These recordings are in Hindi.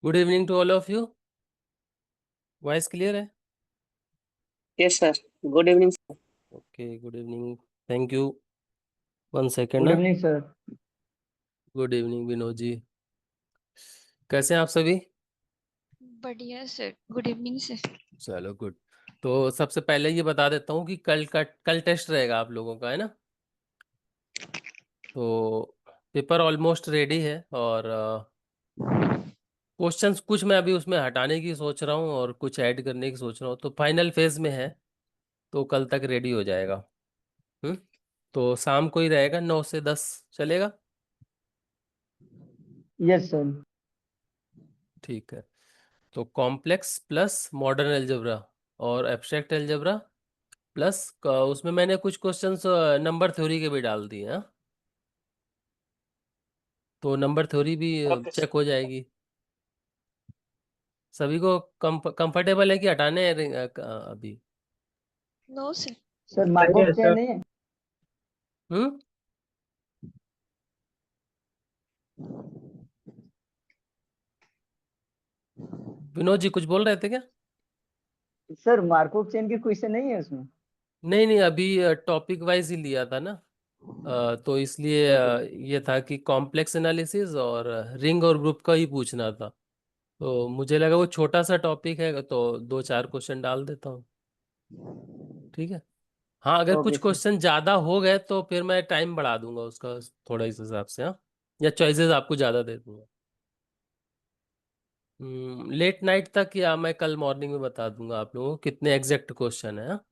Good evening to all of you. Voice clear है? Yes sir. Good evening sir. Okay, good evening. Thank you. One second good ना। Evening sir. Good evening Vinod ji. कैसे हैं आप सभी? बढ़िया सर, गुड इवनिंग सर। चलो गुड। तो सबसे पहले ये बता देता हूँ कि कल टेस्ट रहेगा आप लोगों का, है ना? तो पेपर ऑलमोस्ट रेडी है और क्वेश्चंस कुछ मैं अभी उसमें हटाने की सोच रहा हूँ और कुछ ऐड करने की सोच रहा हूँ, तो फाइनल फेज में है। तो कल तक रेडी हो जाएगा। हम्म। तो शाम को ही रहेगा, 9 से 10 चलेगा? Yes sir. ठीक है। तो कॉम्प्लेक्स प्लस मॉडर्न अलजेब्रा और एब्स्ट्रैक्ट अलजेब्रा प्लस उसमें मैंने कुछ क्वेश्चंस नंबर थ्योरी के भी डाल दिए हैं। तो नंबर थ्योरी भी ओके चेक हो जाएगी। सभी को कंफर्टेबल है कि हटाने हैं अभी? No sir. Sir sir. Markup yes chain sir. नहीं है। हम्म। विनोद जी कुछ बोल रहे थे क्या? सर मार्कअप चेन की क्वेश्चन नहीं है उसमें। नहीं नहीं, अभी टॉपिक वाइज ही लिया था ना। तो इसलिए ओके। ये था कि कॉम्प्लेक्स एनालिसिस और रिंग और ग्रुप का ही पूछना था। तो मुझे लगा वो छोटा सा टॉपिक है, तो 2-4 क्वेश्चन डाल देता हूँ। ठीक है। हाँ, अगर कुछ ओके सर। क्वेश्चन ज्यादा हो गए तो फिर मैं टाइम बढ़ा दूंगा उसका, थोड़ा इस हिसाब से। हाँ, या चॉइसेस आपको ज्यादा दे दूंगा। लेट नाइट तक या मैं कल मॉर्निंग में बता दूंगा आप लोगों को कितने एग्जैक्ट क्वेश्चन है। हाँ?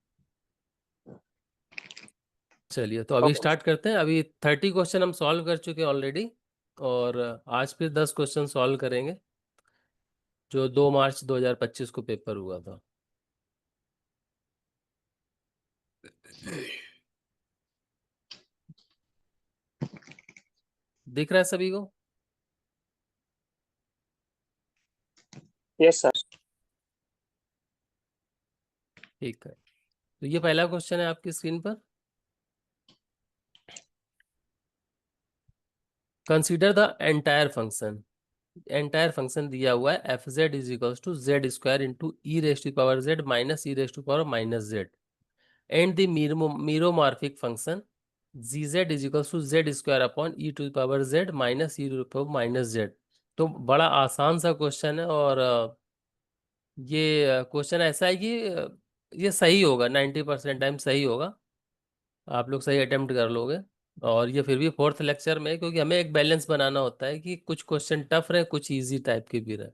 चलिए, तो अभी ओके स्टार्ट करते हैं। अभी 30 क्वेश्चन हम सॉल्व कर चुके हैं ऑलरेडी। और आज फिर 10 क्वेश्चन सॉल्व करेंगे, जो 2 मार्च 2025 को पेपर हुआ था। दिख रहा है सभी को? Yes sir. ठीक है। तो ये पहला क्वेश्चन है आपकी स्क्रीन पर। Consider the entire function. Entire function दिया हुआ है F Z is equals to Z square into E raise to power Z minus E raise to power minus Z and the meromorphic function G Z is equals to Z square upon E to power Z minus E to power minus Z. तो बड़ा आसान सा क्वेश्चन है और ये क्वेश्चन ऐसा है कि ये सही होगा, 90% टाइम सही होगा। आप लोग सही अटेम्प्ट कर लोगे। और ये फिर भी फोर्थ लेक्चर में है, क्योंकि हमें एक बैलेंस बनाना होता है कि कुछ क्वेश्चन टफ रहे, कुछ इजी टाइप के भी रहे,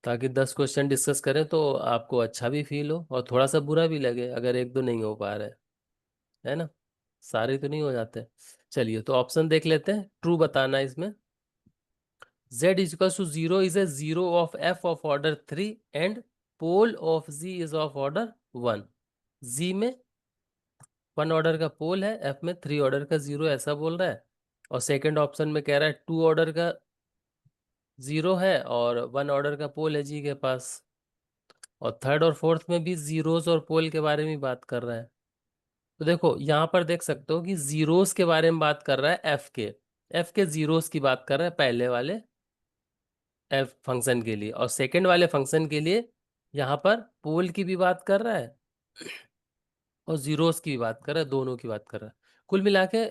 ताकि 10 क्वेश्चन डिस्कस करें तो आपको अच्छा भी फील हो और थोड़ा सा बुरा भी लगे अगर एक दो नहीं हो पा रहे। है ना? सारे तो नहीं हो जाते। चलिए, तो ऑप्शन देख लेते हैं। ट्रू बताना है इसमें। z is equal to 0 is a zero of f of order 3 and pole of z is of order 1। z में 1 ऑर्डर का पोल है, f में 3 ऑर्डर का जीरो, ऐसा बोल रहा है। और सेकंड ऑप्शन में कह रहा है 2 ऑर्डर का जीरो है और 1 ऑर्डर का पोल है जी के पास। और थर्ड और फोर्थ में भी जीरोस और पोल के बारे में बात कर रहा है। तो देखो यहाँ पर देख सकते हो कि जीरोस के बारे में बात कर रहा है, एफ के जीरोस की बात कर रहा है पहले वाले एफ फंक्शन के लिए, और सेकंड वाले फंक्शन के लिए यहाँ पर पोल की भी बात कर रहा है और जीरोस की भी बात कर रहा है, दोनों की बात कर रहा है। कुल मिला के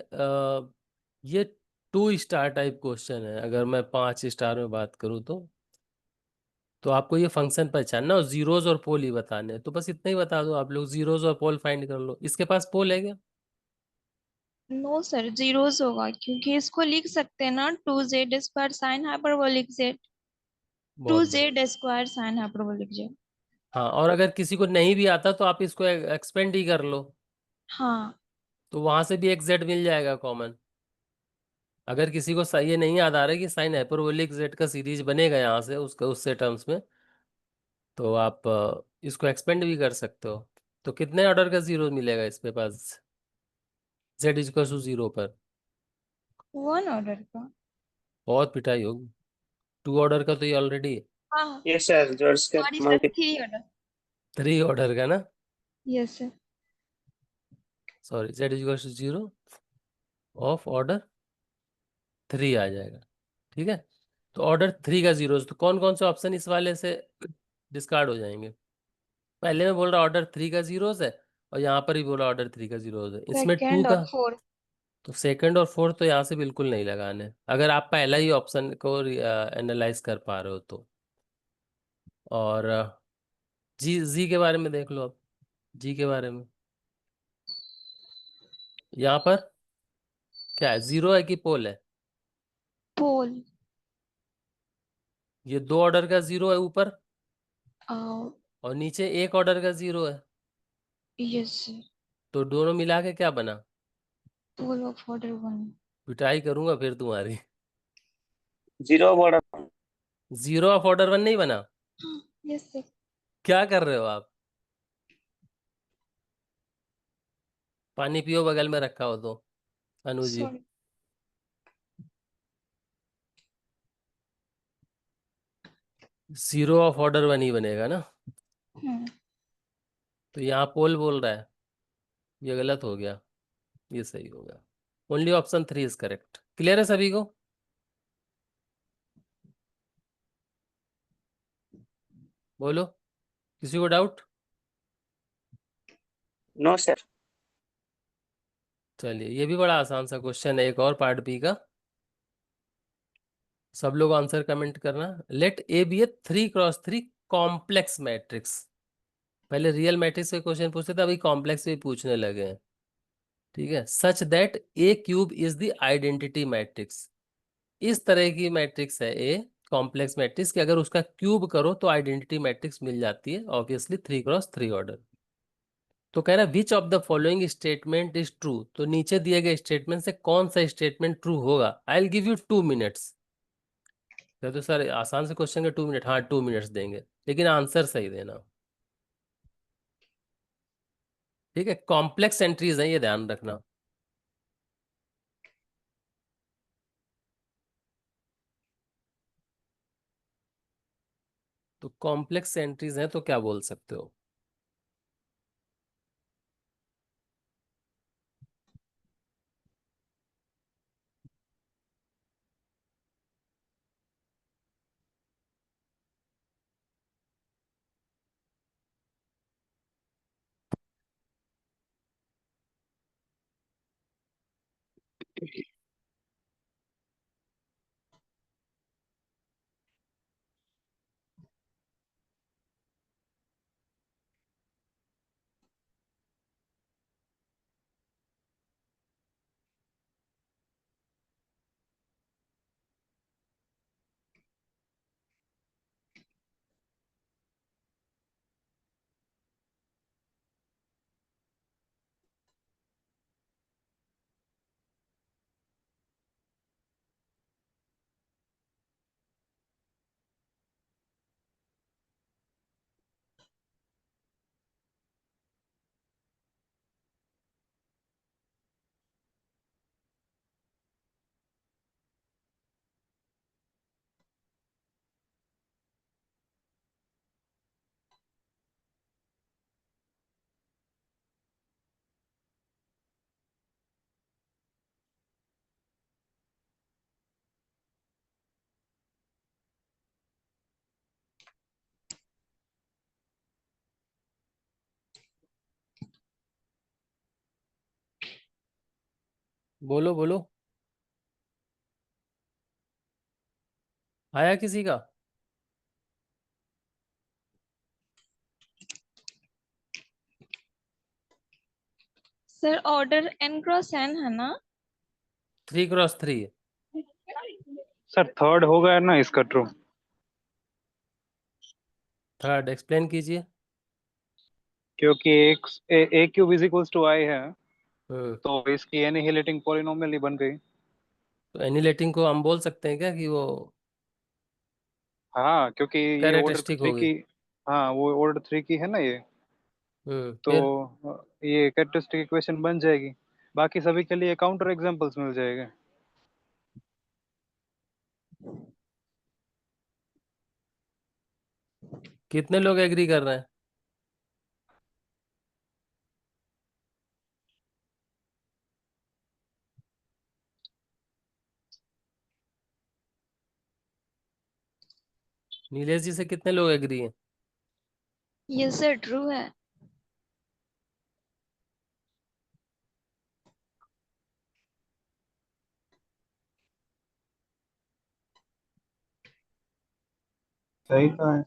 ये 2 स्टार टाइप क्वेश्चन है। अगर मैं 5 स्टार में बात करूँ तो आपको ये फंक्शन पहचानना और जीरोस और पोल ही बताने हैं। तो बस इतना ही बता दो, आप लोग जीरोस और पोल फाइंड कर लो। इसके पास पोल है क्या? नो सर, जीरोस होगा क्योंकि इसको लिख सकते हैं ना, 2z² sine hyperbolic Z, to बहुत बढ़िया। Z square sine hyperbolic Z. हाँ, और अगर किसी को नहीं भी आता तो आप इसको एक्सपेंड ही कर लो, हाँ। तो वहां से भी एक जेड मिल जाएगा कॉमन। अगर किसी को ये नहीं याद आ रहा है कि साइन हाइपरबोलिक जेड का सीरीज बनेगा यहाँ से, उसका उससे टर्म्स में, तो आप इसको एक्सपेंड भी कर सकते हो। तो कितने ऑर्डर का जीरो मिलेगा इसके पास जेड इक्वल टू 0 पर? 1 ऑर्डर का। बहुत पिटाई होगी। 2 ऑर्डर का तो ये ऑलरेडी है। हाँ। Yes sir. जोर्स के sorry sir, multi. 3 order. 3 order का ना? Yes sir. Sorry, Z equal to 0 of order 3 आ जाएगा। ठीक है। तो ऑर्डर 3 का जीरोस, तो कौन कौन से ऑप्शन इस वाले से डिस्कार्ड हो जाएंगे? पहले में बोल रहा ऑर्डर 3 का जीरोस है, और यहाँ पर भी बोला ऑर्डर 3 का जीरोस है, इसमें 2 सेकेंड का। और फोर्थ। तो सेकंड और फोर्थ तो यहाँ से बिल्कुल नहीं लगाने, अगर आप पहला ही ऑप्शन को एनालाइज कर पा रहे हो तो। और जी जी के बारे में देख लो अब, जी के बारे में यहाँ पर क्या है, जीरो है कि पोल है? पोल। ये 2 ऑर्डर का जीरो है ऊपर, uh, और नीचे 1 ऑर्डर का जीरो है, यस। तो दोनों मिला के क्या बना? Pole of order 1। पिटाई करूंगा फिर तुम्हारी। Zero border. Zero of order 1 नहीं बना? Yes sir. क्या कर रहे हो आप? पानी पियो, बगल में रखा हो तो। Anu ji, sorry. Zero of order 1 ही बनेगा ना? हम्म। तो यहाँ पोल बोल रहा है, ये गलत हो गया, ये सही होगा। Only option 3 is correct. Clear है सभी को? बोलो, किसी को डाउट? No sir. चलिए, ये भी बड़ा आसान सा क्वेश्चन है, एक और पार्ट बी का। सब लोग आंसर कमेंट करना। Let A be a 3 cross 3 complex matrix. पहले रियल मैट्रिक्स के क्वेश्चन पूछते थे, अभी कॉम्प्लेक्स भी पूछने लगे हैं। ठीक है, such that A cube is the identity matrix. इस तरह की मैट्रिक्स है ए, कॉम्प्लेक्स मैट्रिक्स, कि अगर उसका क्यूब करो तो आइडेंटिटी मैट्रिक्स मिल जाती है, ऑब्वियसली 3 क्रॉस 3 ऑर्डर। तो कह रहा है which of the following statement is true, तो नीचे दिए गए स्टेटमेंट से कौन सा स्टेटमेंट ट्रू होगा? I will give you 2 minutes. तो सर आसान से क्वेश्चन के 2 मिनट, हाँ 2 मिनट्स देंगे, लेकिन आंसर सही देना। ठीक है, कॉम्प्लेक्स एंट्रीज हैं, ये ध्यान रखना। तो कॉम्प्लेक्स एंट्रीज हैं तो क्या बोल सकते हो? बोलो बोलो, आया किसी का? Sir order n cross n है ना? 3 क्रॉस 3। सर थर्ड होगा ना इसका ट्रू? थर्ड एक्सप्लेन कीजिए। क्योंकि एक ए क्यूब इज इक्वल्स टू आई है, हम्म। तो इसकी एनिहिलेटिंग पॉलिनोमियल ही बन गई। तो एनिलेटिंग को हम बोल सकते हैं क्या कि वो हाँ, क्योंकि ये ऑर्डर कैरेक्टरिस्टिक थ्री होगी? की। हाँ, वो ऑर्डर थ्री की है ना ये। तो फिर ये कैरेक्टरिस्टिक इक्वेशन बन जाएगी। बाकी सभी के लिए काउंटर एग्जांपल्स मिल जाएंगे। कितने लोग एग्री कर रहे हैं? नीलेश जी से कितने लोग एग्री हैं? यस सर, ट्रू है। सही कहा है।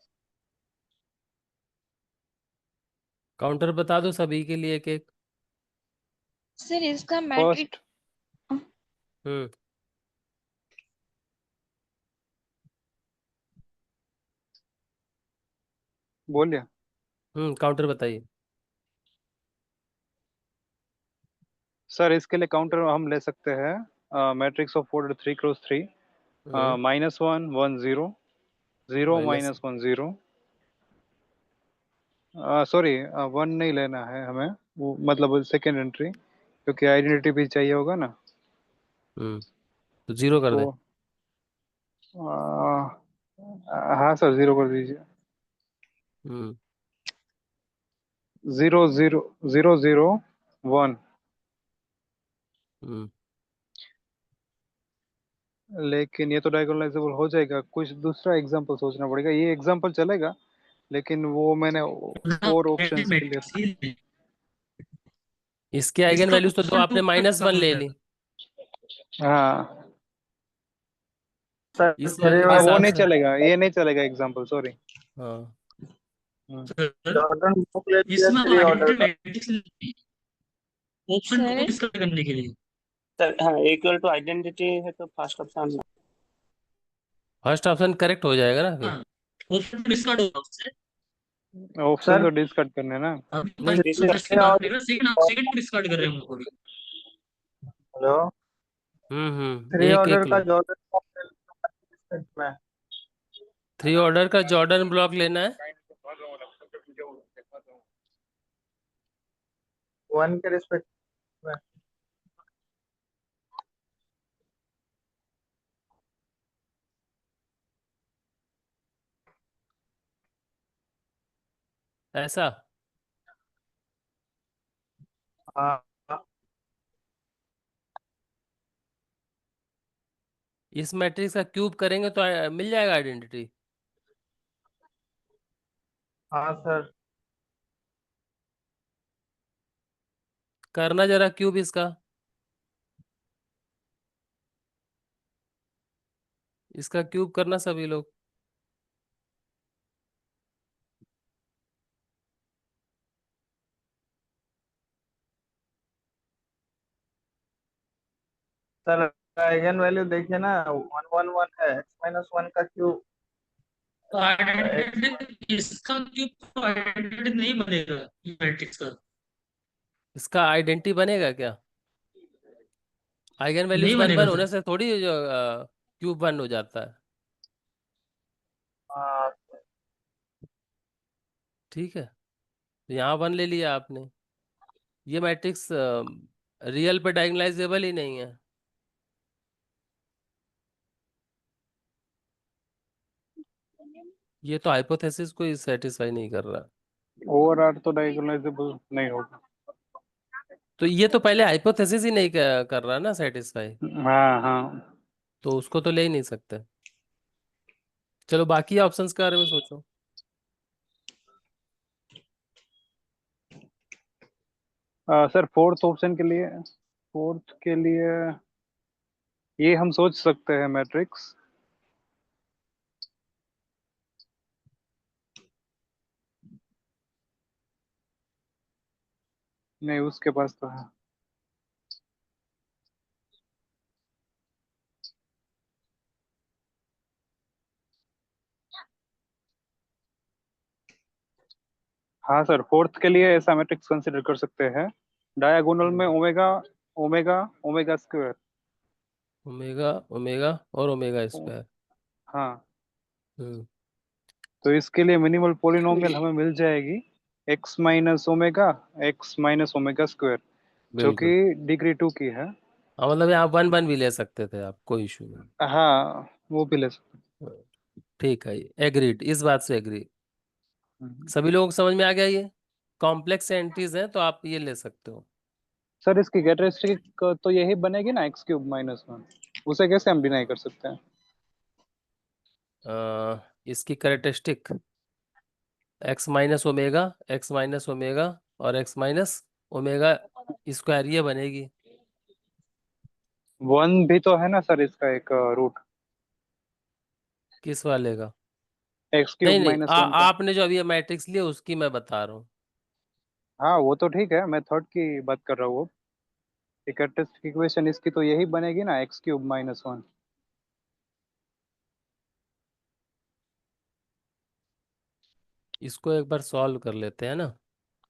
काउंटर बता दो सभी के लिए एक एक। सर इसका मैट्रिक फर्स्ट हम्म बोलिए। काउंटर बताइए। सर इसके लिए काउंटर हम ले सकते हैं matrix of order 3 cross 3, hmm -1 1 0 0 minus -1 0। Sorry, 1 नहीं लेना है हमें, वो मतलब सेकेंड एंट्री, क्योंकि आइडेंटिटी भी चाहिए होगा ना। तो 0 कर तो दें। हाँ सर, 0 कर दीजिए। हम्म 0 0 0 0 1। हम्म लेकिन ये तो डायगोनलाइजेबल हो जाएगा, कुछ दूसरा एग्जांपल सोचना पड़ेगा। ये एग्जांपल चलेगा, लेकिन वो मैंने और ऑप्शंस के लिए। इसके आइगन वैल्यूज तो दो आपने -1 ले ली। हाँ सर इस थ्री वैल्यू के हाँ, वो हिसाब नहीं से। चलेगा, ये नहीं चलेगा एग्जांपल, सॉरी। हाँ जॉर्डन बुक ले लिया इसमें 3 ऑर्डर का। ऑप्शन सर को डिस्कस करने के लिए। सर हाँ, इक्वल टू आइडेंटिटी है तो first option. First option correct हो जाएगा ना फिर। हाँ, ऑप्शन डिस्कार्ड होगा उससे। ऑप्शन सर तो डिस्कट करने ना। अभी नहीं फर्स्ट की बात नहीं कर रहे, सेकंड सेकंड को डिस्कार्ड कर रहे हैं हम लोग अभी। हेलो, थ्री एक ऑर्डर एक का लो। जॉर्डन में 3 ऑर्डर का जॉर्डन ब्लॉक लेना है। 1 के रिस्पेक्ट में। ऐसा हाँ इस मैट्रिक्स का क्यूब करेंगे तो मिल जाएगा आइडेंटिटी। हाँ सर। करना जरा क्यूब इसका। इसका क्यूब करना सभी लोग। सर आइगन वैल्यू देखिए ना, 1 1 1 है, x-1 का क्यूब। आइडेंटिटी इसका क्यों आइडेंटिटी नहीं बनेगा मैट्रिक्स का? इसका आइडेंटिटी बनेगा क्या? आइगन वैल्यूज नहीं वन वन बनेगा होने सर। से थोड़ी जो क्यूब 1 हो जाता है। हाँ ठीक है, तो यहाँ 1 ले लिया आपने। ये मैट्रिक्स रियल पे डायगोनलाइजेबल ही नहीं है। ये तो हाइपोथेसिस को ही सेटिस्फाई नहीं कर रहा। ओवर आर तो डायगोनलाइजेबल नहीं होगा। तो ये तो पहले हाइपोथेसिस ही नहीं कर रहा ना सेटिस्फाई। हाँ हाँ। तो उसको तो ले ही नहीं सकते। चलो बाकी ऑप्शंस के बारे में सोचो। सर फोर्थ ऑप्शन के लिए, फोर्थ के लिए ये हम सोच सकते हैं मैट्रिक्स। नहीं, उसके पास तो है। हाँ सर, फोर्थ के लिए ऐसा मैट्रिक्स कंसिडर कर सकते हैं। डायगोनल में omega omega omega square. Omega omega और ओमेगा स्क्वायर। हाँ, हम्म तो इसके लिए मिनिमल पॉलिनोमियल हमें मिल जाएगी x माइनस ओमेगा स्क्वायर, जो कि बिल्कुल। डिग्री 2 की है। हाँ मतलब यहाँ 1 1 भी ले सकते थे आप, कोई इशू नहीं। हाँ, वो भी ले सकते ठीक है, एग्रीड, इस बात से एग्री। हैं। सभी लोगों को समझ में आ गया ये। कॉम्प्लेक्स एंट्रीज हैं तो आप ये ले सकते हो। सर इसकी कैरेक्टरिस्टिक तो यही बनेगी ना, x³ - 1। उसे कैसे हम डिनाई कर सकते हैं? इसकी करेक्टरिस्टिक एक्स माइनस ओमेगा और एक्स माइनस ओमेगा स्क्वायर ये बनेगी। 1 भी तो है ना सर इसका एक रूट, किस वाले का? एक्स नहीं क्यूब नहीं, माइनस 1 का। आपने जो अभी ये मैट्रिक्स लिया उसकी मैं बता रहा हूँ। हाँ वो तो ठीक है, मैं थर्ड की बात कर रहा हूँ। कैरेक्टरिस्टिक इक्वेशन इसकी तो यही बनेगी ना, एक्स क्यूब माइनस 1। इसको एक बार सॉल्व कर लेते हैं ना।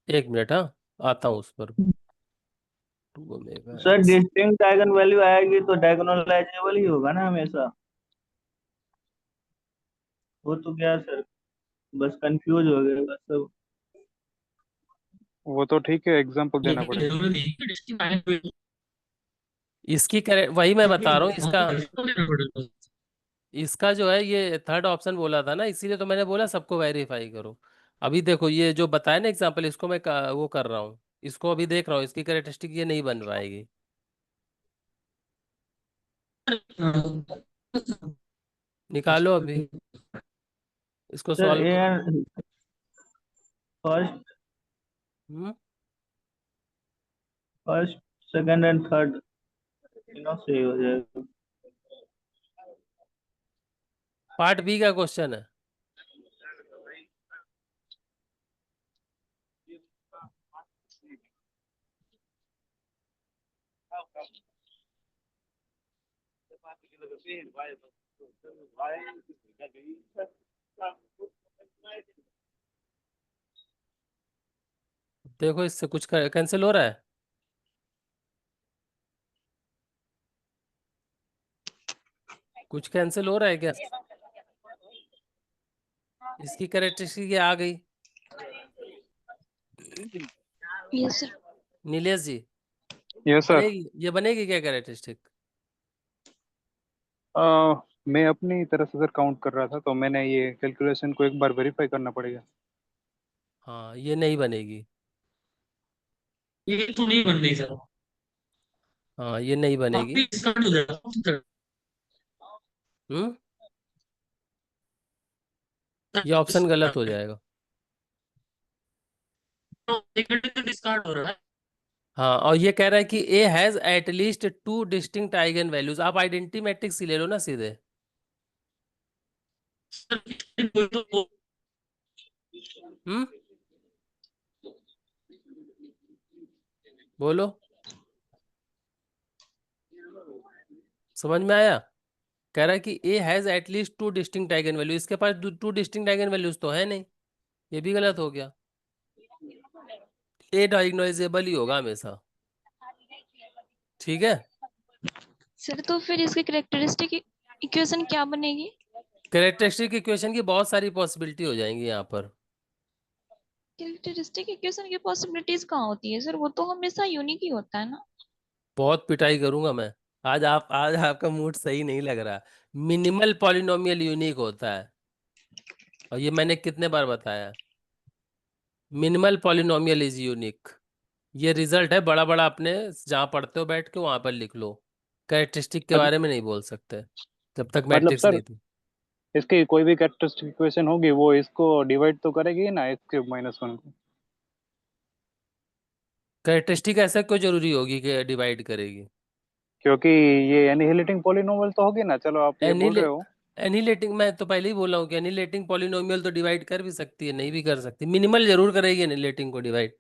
एक मिनट, हाँ आता हूँ उस पर। 2 omega sir x. Distinct eigen value आएगी तो डायगोनलाइजेबल ही होगा ना हमेशा। वो तो क्या सर, बस कंफ्यूज हो गए बस सब। वो तो ठीक है, एग्जाम्पल ये देना भी पड़ेगा। जरूरी नहीं है कि डिस्टिंक्ट आइगन इसकी करेक्ट वही मैं बता रहा हूँ। वैल्यू इसका जो है ये थर्ड ऑप्शन बोला था ना, इसीलिए तो मैंने बोला सबको वेरीफाई करो। अभी देखो ये जो बताया ना एग्जांपल, इसको मैं वो कर रहा हूँ। इसको अभी देख रहा हूँ, इसकी करेक्टरिस्टिक ये नहीं बन पाएगी। निकालो अभी इसको सर सॉल्व ए करो। And first hmm first second and third तीनों सही हो जाएगा। पार्ट बी का क्वेश्चन है। देखो इससे कुछ कैंसिल हो रहा है। कुछ कैंसिल हो रहा है क्या? इसकी करेक्टरिस्टिक ये आ गई। Yes sir. Nilesh ji, yes sir. ये बनेगी क्या करेक्टरिस्टिक? मैं अपनी तरफ से सर काउंट कर रहा था, तो मैंने ये कैलकुलेशन को एक बार वेरीफाई करना पड़ेगा। हाँ ये नहीं बनेगी। ये तो नहीं बन रही सर। हाँ ये नहीं बनेगी। वापस स्टार्ट हो जाएगा। हम्म ये ऑप्शन गलत हो जाएगा। डिस्कार्ड हो रहा है। हाँ और ये कह रहा है कि A has at least 2 distinct eigen values. आप आइडेंटिटी मैट्रिक्स ही ले लो ना सीधे। सर, कोई तो हम्म बोलो, समझ में आया? कह रहा है कि A has at least 2 distinct eigen value. इसके पास 2 डिस्टिंक्ट आइगन वैल्यूज तो है नहीं, ये भी गलत हो गया। ए डायगोनाइजेबल ही होगा हमेशा। ठीक है। सर तो फिर इसकी करेक्टरिस्टिक इक्वेशन क्या बनेगी? कैरेक्टरिस्टिक इक्वेशन की बहुत सारी पॉसिबिलिटी हो जाएंगी यहाँ पर। कैरेक्टरिस्टिक इक्वेशन की पॉसिबिलिटीज कहाँ होती है सर? वो तो हमेशा यूनिक ही होता है ना। बहुत पिटाई करूंगा मैं। आज आपका मूड सही नहीं लग रहा। मिनिमल पॉलिनोमियल यूनिक होता है, और ये मैंने कितने बार बताया। Minimal polynomial is unique. ये रिजल्ट है बड़ा बड़ा, अपने जहाँ पढ़ते हो बैठ के वहां पर लिख लो। कैरेक्टरिस्टिक के मत- बारे में नहीं बोल सकते जब तक मतलब मैट्रिक्स सर, नहीं थी। इसकी कोई भी कैरेक्टरिस्टिक इक्वेशन होगी वो इसको डिवाइड तो करेगी ना, एक्स क्यूब माइनस 1 को। कैरेक्टरिस्टिक ऐसा क्यों जरूरी होगी कि डिवाइड करेगी? क्योंकि ये एनिहिलेटिंग पॉलिनोमियल तो होगी ना, चलो आप ये बोल एनिले रहे हो। एनिलेटिंग, मैं तो पहले ही बोला हूँ कि एनिलेटिंग पॉलिनोमियल तो डिवाइड कर भी सकती है, नहीं भी कर सकती। मिनिमल जरूर करेगी एनिलेटिंग को डिवाइड।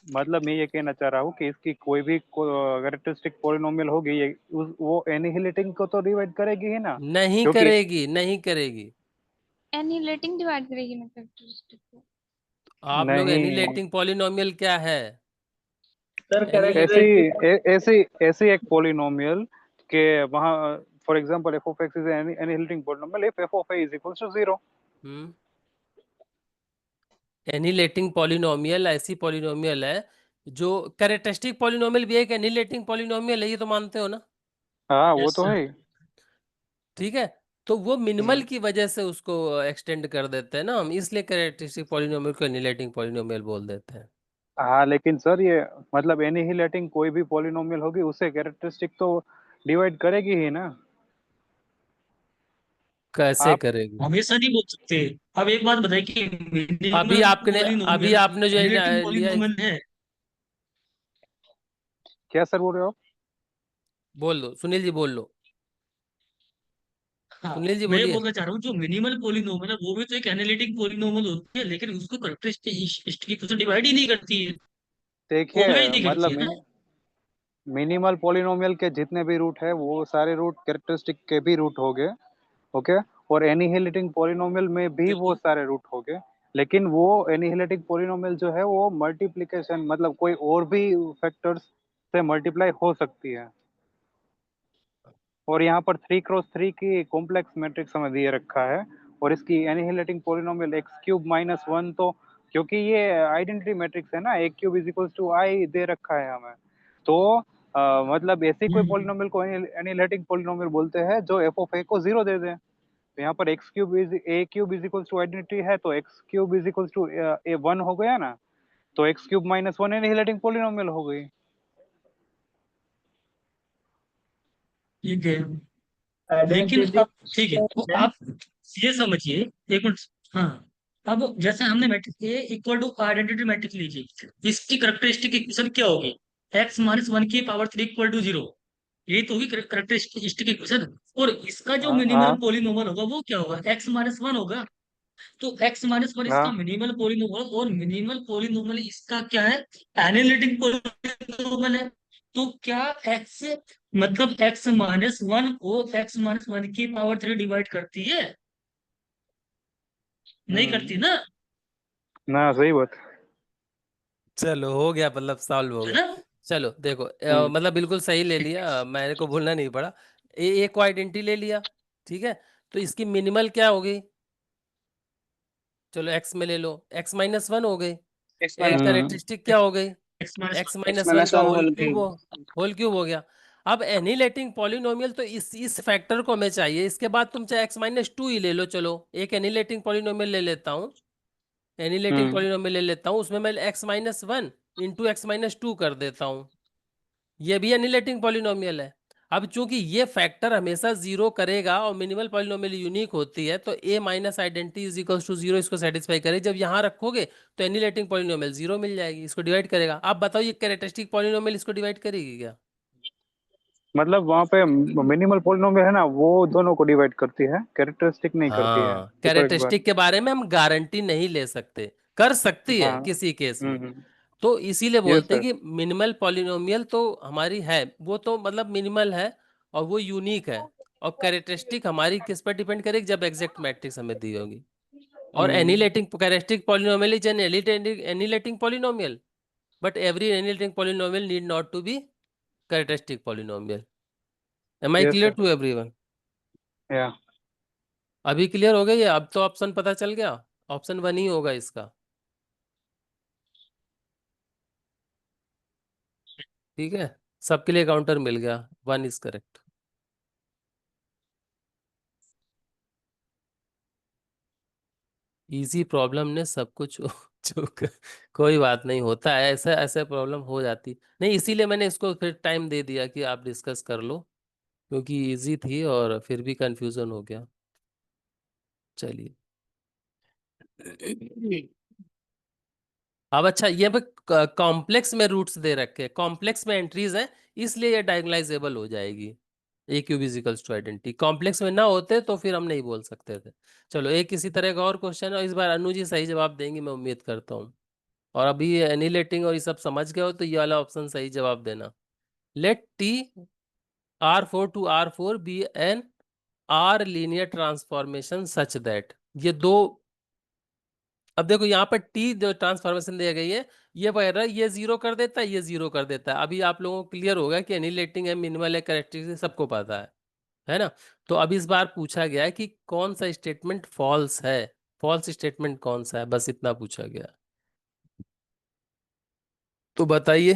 मतलब मैं ये कहना चाह रहा हूँ कि इसकी कोई भी कैरेक्टरिस्टिक पॉलिनोमियल होगी, ये वो एनिहिलेटिंग को तो डिवाइड करेगी ही ना। नहीं क्योंकि करेगी, नहीं करेगी। एनिलेटिंग डिवाइड करेगी ना कैरेक्टरिस्टिक को। आप लोग नहीं, एनिलेटिंग पॉलिनोमियल क्या है? सर एनी ऐसी कैरेक्टरिस्टिक ऐसी ऐसी एक पॉलिनोमियल के वहाँ, for example F of X is annihilating polynomial if F of A is equals to 0। Hmm annihilating polynomial ऐसी पॉलिनोमियल है जो, कैरेक्टरिस्टिक पॉलिनोमियल भी एक एनिलेटिंग पॉलिनोमियल है, ये तो मानते हो ना? हाँ वो यस तो सर। है। ठीक है। तो वो मिनिमल हम्म। की वजह से उसको एक्सटेंड कर देते हैं ना हम, इसलिए कैरेक्टरिस्टिक पॉलिनोमियल को एनिलेटिंग पॉलिनोमियल बोल देते हैं। हाँ लेकिन सर ये मतलब एनिहिलेटिंग कोई भी पॉलिनोमियल होगी उसे कैरेक्टरिस्टिक तो डिवाइड करेगी ही ना। कैसे आप करेगी? हमेशा नहीं बोल सकते। अब एक बात बताइए कि अभी मिनिमल आपने अभी पॉलिनोमियल आपने जो एनिलिटिक लिया पॉलिनोमियल है। क्या सर बोल रहे हो आप? बोल दो, सुनील जी बोल लो। हाँ, सुनील जी मैं ये बोलिए। बोलना चाह रहा हूँ जो मिनिमल पॉलिनोमियल है वो भी तो एक एनालिटिक पॉलिनोमियल होती है, लेकिन उसको करेक्टरिस्टिक से डिवाइड ही नहीं करती है, देखिए ऑलवेज नहीं करती मतलब है ना। मिनिमल पॉलिनोमियल के जितने भी रूट है वो सारे रूट कैरेक्टरिस्टिक के भी रूट हो गए। ओके। और एनिहिलेटिंग पॉलिनोमियल में भी वो बिल्कुल। सारे रूट हो गए। लेकिन वो एनिहिलेटिंग पॉलिनोमियल जो है वो मल्टीप्लिकेशन मतलब कोई और भी फैक्टर्स से मल्टीप्लाई हो सकती है। और यहाँ पर 3 क्रॉस 3 की कॉम्प्लेक्स मैट्रिक्स हमें दिए रखा है। और इसकी annihilating polynomial X cube minus one, तो क्योंकि ये आइडेंटिटी मैट्रिक्स है ना, A cube is equal to I दे रखा है हमें, तो मतलब ऐसी कोई हम्म। पॉलिनोमियल को एनिहिलेटिंग पॉलिनोमियल बोलते हैं जो एफ ऑफ ए को जीरो दे दे। तो यहाँ पर X cube is A cube is equal to identity है, तो X cube is equal to A one हो गया ना, तो X cube minus one annihilating polynomial हो गई। ठीक है, लेकिन आइडेंटिटी अब ठीक है तो आप ये समझिए, एक मिनट। हाँ, अब जैसे हमने matrix A equal to identity matrix लीजिए, इसकी करेक्टरिस्टिक इक्वेशन क्या होगी? एक्स माइनस वन की power three equal to zero, ये तो होगी करेक्टरिस्टिक इक्वेशन। और इसका जो हाँ मिनिमल हाँ पॉलिनोमियल होगा वो क्या होगा? एक्स माइनस वन होगा। तो एक्स माइनस वन इसका हाँ। मिनिमल पॉलिनोमियल, और मिनिमल पॉलिनोमियल इसका क्या है? एनालिटिक पॉलिनोमियल है। तो क्या एक्स मतलब एक्स माइनस वन को एक्स माइनस वन की पावर थ्री डिवाइड करती है? नहीं करती ना, ना सही बात। चलो हो गया, मतलब सॉल्व हो है गया। ना। चलो देखो, हम्म मतलब बिल्कुल सही ले लिया, मेरे को भूलना नहीं पड़ा। ए को आइडेंटिटी ले लिया, ठीक है। तो इसकी मिनिमल क्या होगी? चलो एक्स में ले लो, एक्स माइनस वन हो गई। X A minus hmm characteristic क्या हो गई? X minus X X minus one minus का one whole whole cube cube. Whole cube हो गया। अब एनिलेटिंग पॉलिनोमियल तो इस फैक्टर को हमें चाहिए। इसके बाद तुम चाहे एक्स माइनस टू ही ले लो। चलो एक एनिलेटिंग पॉलिनोमियल ले लेता हूँ, एनिलेटिंग हम्म पॉलिनोमियल ले लेता हूँ, उसमें मैं x minus one into x minus two कर देता हूँ। ये भी एनिलेटिंग पॉलिनोमियल है। अब चूंकि ये फैक्टर हमेशा जीरो करेगा और मिनिमल पॉलिनोमियल यूनिक होती है, तो A minus identity is equal to zero इसको सेटिस्फाई करे। जब यहाँ रखोगे तो एनिलेटिंग पॉलिनोमियल जीरो मिल जाएगी, इसको डिवाइड करेगा। आप बताओ ये कैरेक्टरिस्टिक पॉलिनोमियल इसको डिवाइड करेगी क्या? मतलब वहां पे मिनिमल पॉलिनोमियल है ना, वो दोनों को डिवाइड करती है, कैरेक्टरिस्टिक नहीं करती है। हाँ, देखो एक बार। कैरेक्टरिस्टिक के बारे में हम गारंटी नहीं ले सकते, कर सकती है हाँ। किसी केस में। हम्म। तो इसीलिए यस बोलते हैं सर। कि मिनिमल पॉलिनोमियल तो हमारी है, वो तो मतलब मिनिमल है और वो यूनिक है। और कैरेक्टरिस्टिक हमारी किस पर डिपेंड करेगी? जब एग्जैक्ट मैट्रिक्स हमें दी होगी। और hmm. Annihilating characteristic polynomial is an annihilating polynomial, but every annihilating polynomial need not to be characteristic polynomial. Am I yes clear sir. To everyone? या। अभी क्लियर हो गई है? अब तो ऑप्शन पता चल गया, ऑप्शन वन ही होगा इसका। ठीक है, सबके लिए काउंटर मिल गया, one is correct. Easy problem ने सब कुछ कोई बात नहीं, होता है ऐसा, ऐसे प्रॉब्लम हो जाती नहीं। इसीलिए मैंने इसको फिर टाइम दे दिया कि आप डिस्कस कर लो, क्योंकि इजी थी और फिर भी कंफ्यूजन हो गया। चलिए अब अच्छा, ये कॉम्प्लेक्स में रूट्स दे रखे, कॉम्प्लेक्स में एंट्रीज हैं, इसलिए ये डायगोनालाइजेबल हो जाएगी। A cube is equals to identity, complex में ना होते तो फिर हम नहीं बोल सकते थे। चलो एक किसी तरह का और क्वेश्चन, और इस बार अनु जी सही जवाब देंगे मैं उम्मीद करता हूँ। और अभी एनिलेटिंग और ये सब समझ गए हो तो ये वाला ऑप्शन सही जवाब देना। Let T R4 to R4 be an R linear transformation such that, ये दो। अब देखो यहाँ पर टी जो ट्रांसफॉर्मेशन दी गई है, ये वगैरह ये जीरो कर देता है, ये जीरो कर देता है। अभी आप लोगों को क्लियर होगा कि एनिलेटिंग है, मिनिमल है, कैरेक्टरिस्टिक सबको पता है ना। तो अब इस बार पूछा गया है कि कौन सा स्टेटमेंट फॉल्स है, फॉल्स स्टेटमेंट कौन सा है, बस इतना पूछा गया। तो बताइए,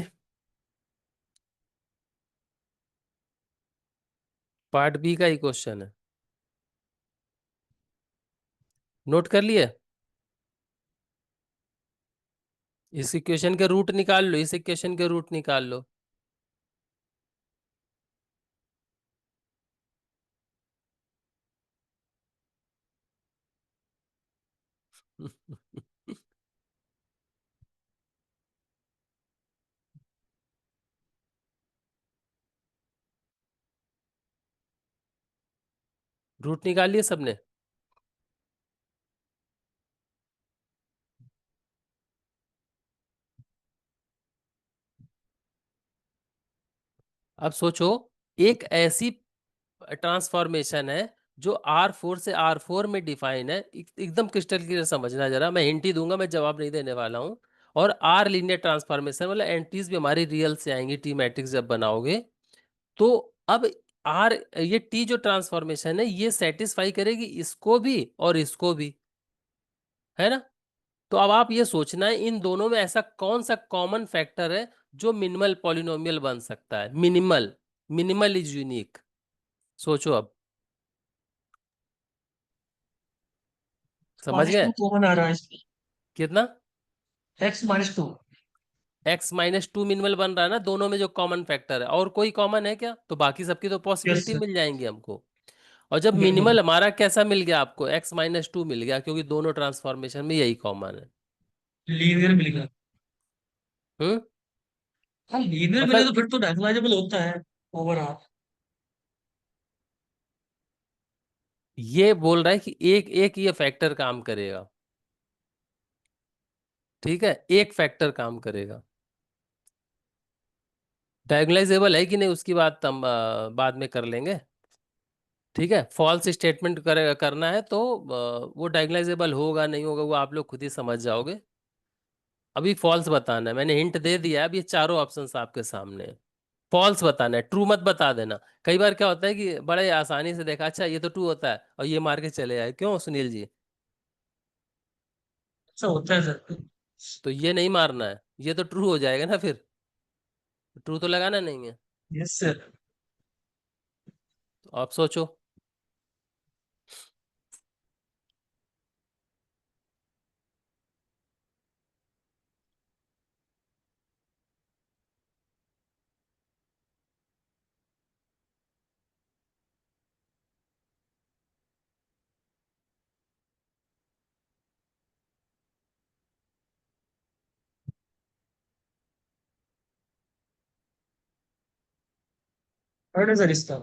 पार्ट बी का ही क्वेश्चन है, नोट कर लिए? इस इक्वेशन के रूट निकाल लो, इस इक्वेशन के रूट निकाल लो। रूट निकाल लिए सबने? अब सोचो, एक ऐसी ट्रांसफॉर्मेशन है जो R4 से R4 में डिफाइन है, एकदम क्रिस्टल क्लियर समझना जरा, मैं हिंट ही दूंगा, मैं जवाब नहीं देने वाला हूं। और आर लीनियर ट्रांसफॉर्मेशन मतलब एंट्रीज भी हमारी रियल से आएंगी टी मैट्रिक्स जब बनाओगे। तो अब आर, ये टी जो ट्रांसफॉर्मेशन है ये सेटिस्फाई करेगी इसको भी और इसको भी, है ना? तो अब आप ये सोचना है इन दोनों में ऐसा कौन सा कॉमन फैक्टर है जो मिनिमल पॉलिनोमियल बन सकता है। Minimal, minimal is unique. सोचो अब, समझ माइनस गए? टू कॉमन आ रहा है इसमें। कितना? x-2। x-2 मिनिमल बन रहा है ना दोनों में, जो कॉमन फैक्टर है। और कोई कॉमन है क्या? तो बाकी सबकी तो यस पॉसिबिलिटी सर। मिल जाएंगी हमको। और जब बिल्कुल। मिनिमल हमारा कैसा मिल गया आपको? x-2 मिल गया, क्योंकि दोनों ट्रांसफॉर्मेशन में यही कॉमन है। लीनियर मिलेगा। हम्म। हाँ लीनियर मिले तो मतलब फिर तो डायगोनलाइजेबल होता है ओवरऑल। ये बोल रहा है कि एक एक ये फैक्टर काम करेगा, ठीक है, एक फैक्टर काम करेगा। डायगोनलाइजेबल है कि नहीं उसकी बात हम बाद में कर लेंगे, ठीक है। फॉल्स स्टेटमेंट करना है तो वो डायगोनलाइजेबल होगा नहीं होगा वो आप लोग खुद ही समझ जाओगे। अभी फॉल्स बताना है, मैंने हिंट दे दिया है, अब ये चारों ऑप्शंस आपके सामने हैं। फॉल्स बताना है, ट्रू मत बता देना। कई बार क्या होता है कि बड़े आसानी से देखा, अच्छा ये तो ट्रू होता है, और ये मार के चले आए। क्यों सुनील जी? ऐसा होता है सर। तो ये नहीं मारना है, ये तो ट्रू हो जाएगा ना फिर, ट्रू तो लगाना नहीं है। Yes sir. तो आप सोचो। थर्ड है सर इसका।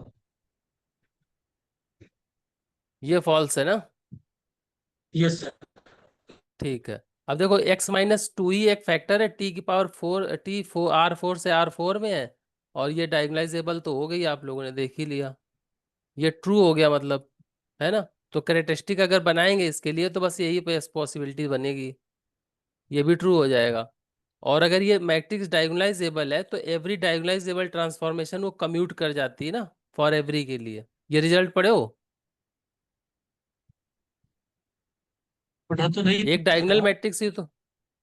ये फॉल्स है ना? Yes sir. ठीक है। अब देखो x-2 ही एक फैक्टर है, t⁴ R4 से R4 में है, और ये डायगोनलाइजेबल तो हो गई, आप लोगों ने देख ही लिया। ये ट्रू हो गया मतलब, है ना? तो कैरेक्टरिस्टिक अगर बनाएंगे इसके लिए तो बस यही पॉसिबिलिटी बनेगी, ये भी ट्रू हो जाएगा। और अगर ये मैट्रिक्स डायगोनलाइजेबल है तो एवरी डायगोनलाइजेबल ट्रांसफॉर्मेशन वो कम्यूट कर जाती है ना, फॉर एवरी के लिए। ये रिजल्ट पढ़े हो? पढ़ा तो नहीं एक डायगोनल था। मैट्रिक्स ही तो,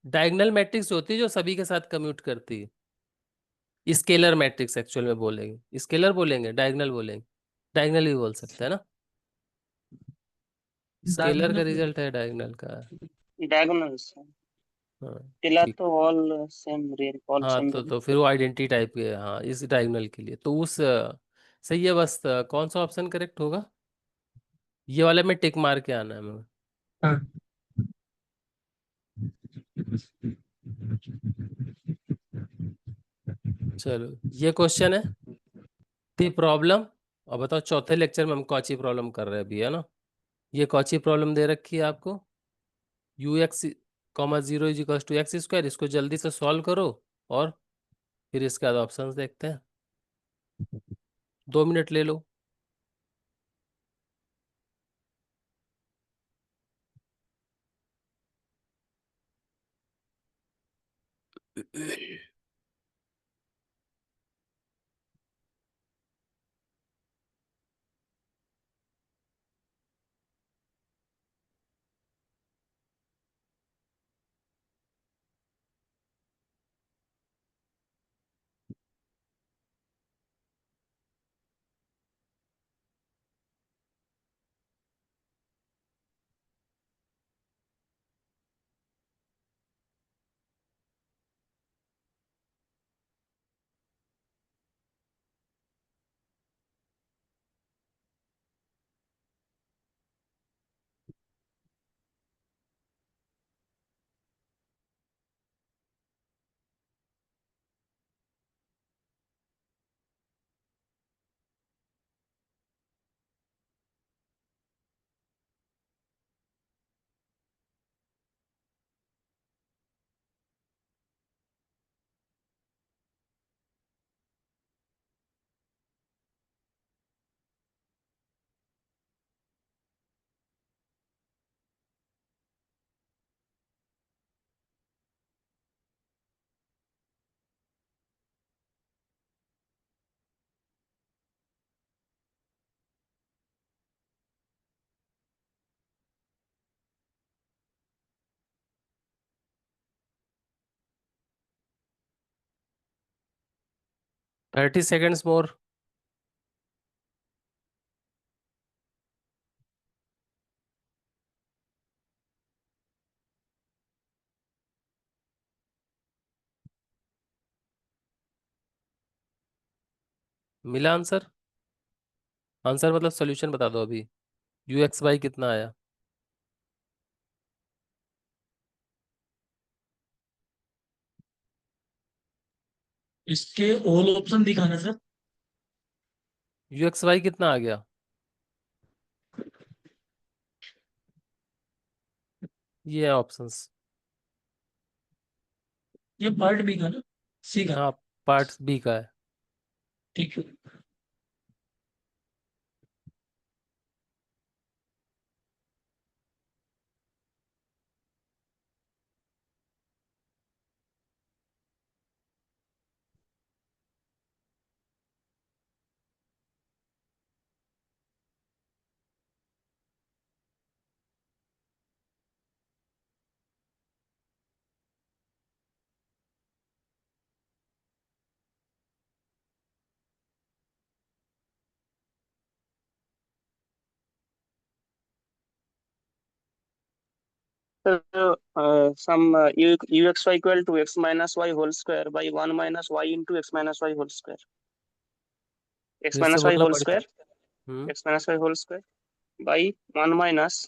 डायगोनल मैट्रिक्स होती है जो सभी के साथ कम्यूट करती है। स्केलर मैट्रिक्स एक्चुअल में बोलेंगे, स्केलर बोलेंगे, डायगोनल बोलेंगे, डायगोनल भी बोल सकते हैं ना। स्केलर का डायगोनल। रिजल्ट है डायगोनल का। diagonals हाँ पिला ठीक। तो ऑल सेम रियल ऑल हाँ सेम तो फिर वो आइडेंटिटी टाइप के, हाँ इस डायगोनल के लिए तो उस सही है। बस कौन सा ऑप्शन करेक्ट होगा? ये वाले में टिक मार के आना है हमें। हाँ। चलो ये क्वेश्चन है दी प्रॉब्लम। और बताओ चौथे लेक्चर में हम कौची प्रॉब्लम कर रहे हैं अभी, है ना? ये कौची प्रॉब्लम दे रखी है आपको, ux,0 = x²। इसको जल्दी से सॉल्व करो, और फिर इसके बाद ऑप्शंस देखते हैं। 2 मिनट ले लो। 30 seconds more. मिला आंसर? आंसर मतलब सॉल्यूशन बता दो अभी। UXY कितना आया? इसके ऑल ऑप्शन दिखाना सर। UXY कितना आ गया? ये है ऑप्शंस। ये पार्ट बी का ना, सी का? हाँ, पार्ट बी का है। ठीक है। So, some uxy equal to x minus y whole square by 1 minus y into x minus y whole square. X फिर से minus y बोलना whole पड़ेगा। square, x minus y whole square by 1 minus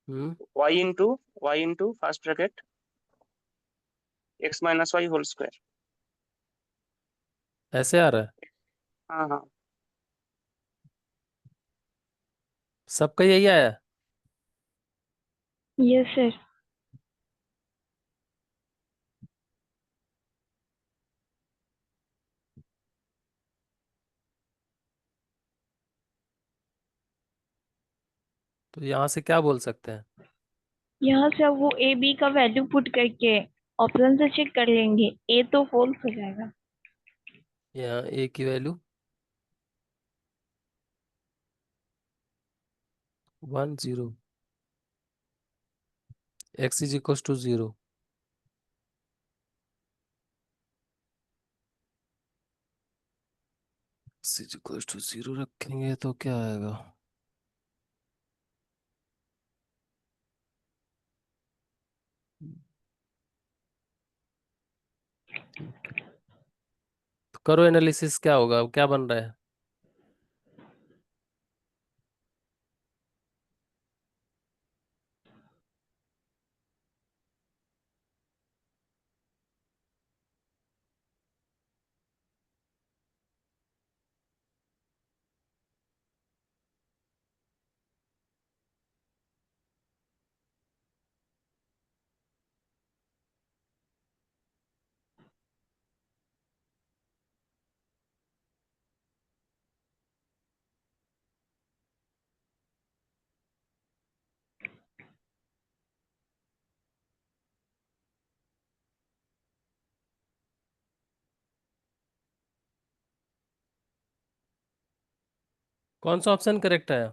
hmm y into first bracket x minus y whole square. ऐसे आ रहा है? हाँ हाँ। सबका यही आया? Yes sir. तो यहाँ से क्या बोल सकते हैं? यहाँ से अब वो ए बी का वैल्यू पुट करके ऑप्शन से चेक कर लेंगे, ए तो फॉल्स हो जाएगा। यहाँ A की value 1 0, x is equal to 0। x is equal to 0 रखेंगे तो क्या आएगा? तो करो एनालिसिस, क्या होगा, क्या बन रहा है? कौन सा ऑप्शन करेक्ट है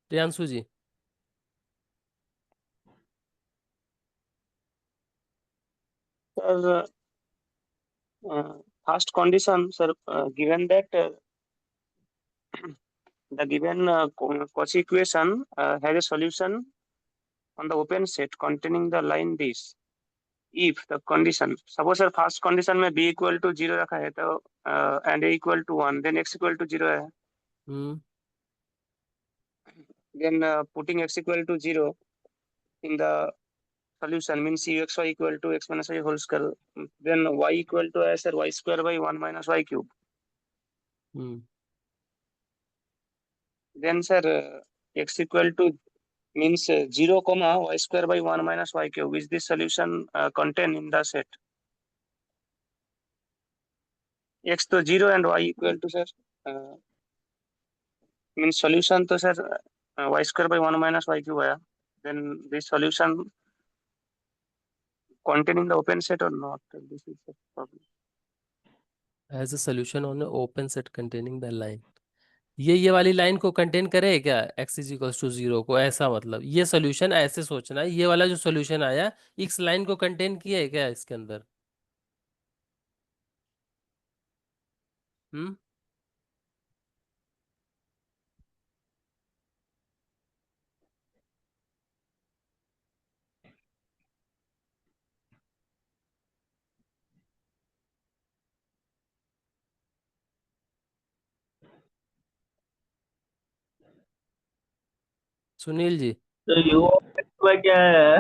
प्रियांशु जी? Sir, first condition, sir, given that the given Cauchy equation has a solution on the open set containing the line this. If the condition, suppose sir first condition में b equal to 0 रखा है तो and a equal to 1, then x equal to 0 है. हम्म Then putting x equal to 0 in the solution means uxy equal to x minus y whole square. Then y equal to sir y square by 1 minus y cube. Hmm Then sir x equal to means 0 comma y square by 1 minus y cube, which this solution contain in the set. X to 0 and y equal to sir means solution to sir y square by 1 minus y cube आया. Then this solution containing the open set or not, this is the problem. As a solution on open set containing the line. ये वाली लाइन को कंटेन करे क्या x इज इक्वल टू 0 को? ऐसा मतलब ये सोल्यूशन ऐसे सोचना है, ये वाला जो सोल्यूशन आया इस लाइन को कंटेन किया है क्या इसके अंदर? हम्म। सुनील जी, तो यू ऑफ एक्स वाई क्या है?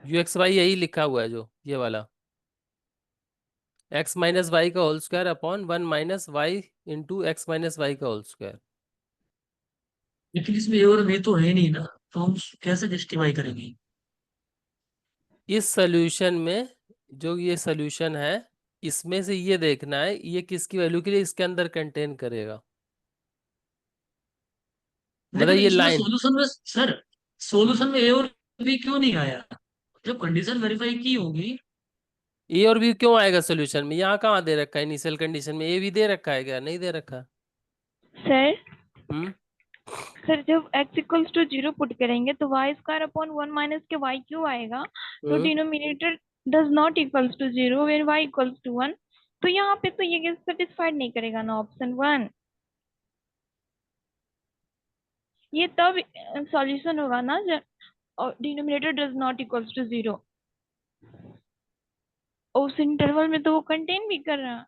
यू एक्स वाई यही लिखा हुआ है जो ये वाला, एक्स माइनस वाई का whole square upon 1 - y × x - y का होल स्क्वायर। लेकिन इसमें ए और बी तो है नहीं ना, तो हम कैसे जस्टिफाई करेंगे? इस सोल्यूशन में जो ये सोल्यूशन है, इसमें से ये देखना है ये किसकी वैल्यू के लिए इसके अंदर कंटेन करेगा, मतलब लेकिन ये इसमें लाइन। सॉल्यूशन में सर, सॉल्यूशन में ए और बी क्यों नहीं आया? जब कंडीशन वेरीफाई की होगी। ए और बी क्यों आएगा सोल्यूशन में? यहाँ कहाँ दे रखा है? इनिशियल कंडीशन में ए भी दे रखा है क्या? नहीं दे रखा। Sir hmm. सर जब x इक्वल्स टू 0 पुट करेंगे तो y स्क्वायर अपॉन 1 माइनस के y क्यूब आएगा, तो hmm. Denominator does not equals to 0 when y equals to 1। तो यहाँ पे तो ये सेटिस्फाइड नहीं करेगा ना ऑप्शन 1। ये तब सॉल्यूशन होगा ना जब denominator does not equals to 0, उस इंटरवल में तो वो कंटेन भी कर रहा।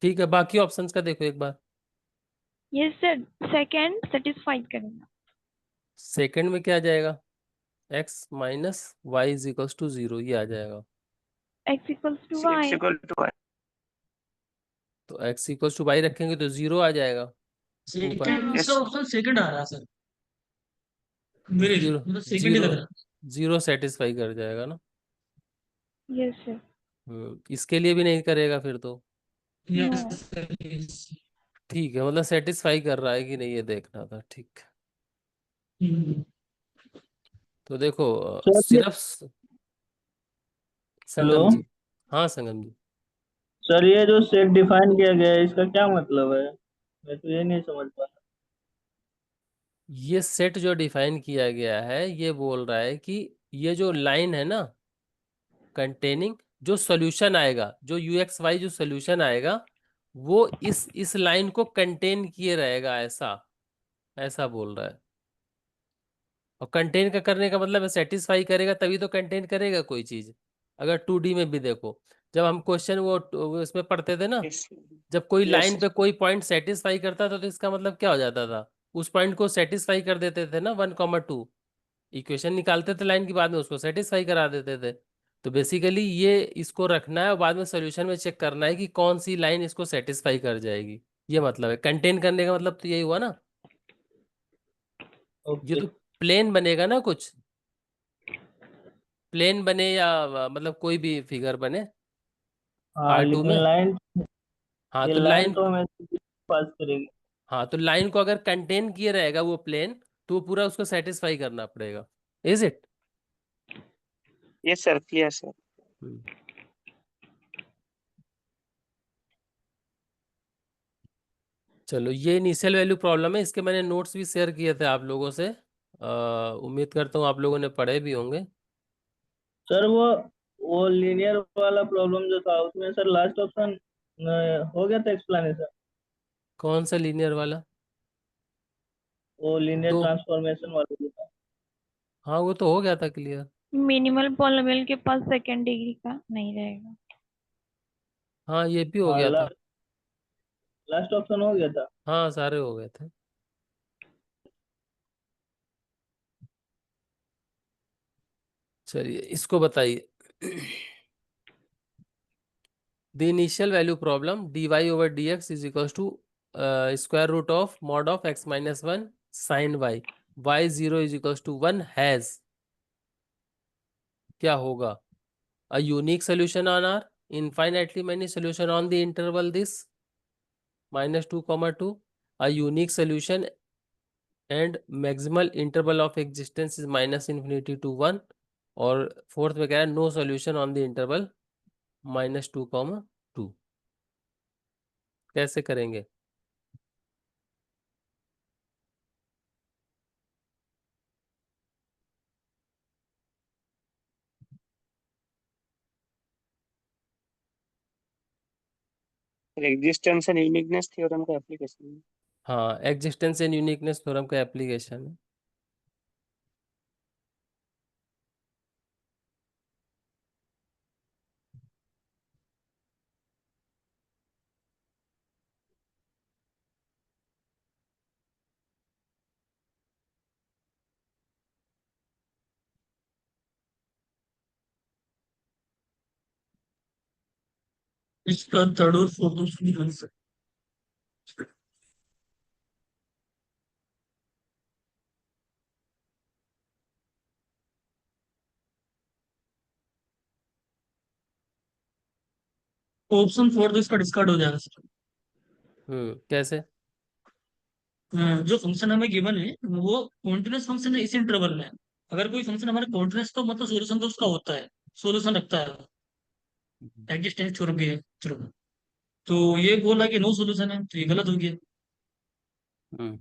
ठीक है, बाकी ऑप्शंस का देखो एक बार। ये सर सेकंड सेटिस्फाइड करेगा। सेकंड में क्या आ जाएगा? x - y = 0 ये आ जाएगा। x equals to x y। Equal to y। तो x = y रखेंगे तो 0 आ जाएगा ऊपर। सेकंड यस इसका ऑप्शन सेकंड आ रहा है सर, मेरे जीरो, मतलब सेकंड ही जीरो, लग रहा जीरो सेटिस्फाई कर जाएगा ना। Yes sir. इसके लिए भी नहीं करेगा फिर तो। है। नो। यस। ठीक है, मतलब सेटिस्फाई कर रहा है कि नहीं ये देखना था। ठीक। हम्म। तो देखो सर ये सिर्फ हेलो संगम जी। हाँ संगम जी। सर, ये जो सेट डिफाइन किया गया है इसका क्या मतलब है? मैं तो ये नहीं समझ पा ये सेट जो डिफाइन किया गया है ये बोल रहा है कि ये जो लाइन है ना कंटेनिंग, जो सॉल्यूशन आएगा, जो यू एक्स वाई जो सॉल्यूशन आएगा वो इस लाइन को कंटेन किए रहेगा, ऐसा ऐसा बोल रहा है। और कंटेन का करने का मतलब है सेटिस्फाई करेगा तभी तो कंटेन करेगा कोई चीज। अगर 2D में भी देखो, जब हम क्वेश्चन वो इसमें पढ़ते थे ना, यस जब कोई यस लाइन पे कोई पॉइंट सेटिस्फाई करता था तो इसका मतलब क्या हो जाता था? उस पॉइंट को सेटिस्फाई कर देते थे ना, 1, 2 इक्वेशन निकालते थे लाइन की, बाद में उसको सेटिस्फाई करा देते थे। तो बेसिकली ये इसको रखना है और बाद में सोल्यूशन में चेक करना है कि कौन सी लाइन इसको सेटिस्फाई कर जाएगी। ये मतलब है कंटेन करने का मतलब तो यही हुआ ना। ये ओके। तो प्लेन बनेगा ना कुछ, प्लेन बने या मतलब कोई भी फिगर बने हाँ R2 लेकिन में। लाइन, हाँ ये तो लाइन लाइन, तो हमें पास करेगी। हाँ तो लाइन को अगर कंटेन किए रहेगा वो प्लेन, तो वो पूरा उसको सेटिस्फाई करना पड़ेगा। Is it? Yes sir, clear sir. चलो ये इनिशियल वैल्यू प्रॉब्लम है, इसके मैंने नोट्स भी शेयर किए थे आप लोगों से। उम्मीद करता हूँ आप लोगों ने पढ़े भी होंगे। सर वो लीनियर वाला प्रॉब्लम जो था उसमें सर लास्ट ऑप्शन हो गया था एक्सप्लेनेशन। कौन सा लीनियर वाला? वो लीनियर दो, ट्रांसफॉर्मेशन वाला जो था। हाँ वो तो हो गया था क्लियर। मिनिमल पॉलिनोमियल के पास सेकंड डिग्री का नहीं रहेगा। हाँ ये भी हो हाँ गया था। लास्ट ऑप्शन हो गया था। हाँ सारे हो गए थे। चलिए इसको बताइए। The initial value problem dy/dx = square root of mod of x - 1 sin y, y0 = 1 has, क्या होगा? A unique solution on R, infinitely many solution on the interval this -2, 2, a unique solution and maximal interval of existence is -∞ to 1, और फोर्थ में क्या है? No solution on the interval -2, 2। कैसे करेंगे? एग्जिस्टेंस एंड यूनिकनेस थ्योरम का एप्लीकेशन। हाँ, एग्जिस्टेंस एंड यूनिकनेस थ्योरम का एप्लीकेशन है। इसका थर्ड और फोर्थ ऑप्शन भी बन सकता है। ऑप्शन फोर्थ इसका डिस्कार्ड हो जाएगा सर। कैसे? जो फंक्शन हमें गिवन है वो कॉन्टिन्यूस फंक्शन है इस इंटरवल में। अगर कोई फंक्शन हमारे कॉन्टिन्यूस तो मतलब सॉल्यूशन तो उसका होता है, सॉल्यूशन रखता है एग्जिस्टेंस थ्योरम के थ्रू। तो ये बोला कि नो सॉल्यूशन है, तो ये गलत हो गया। हम्म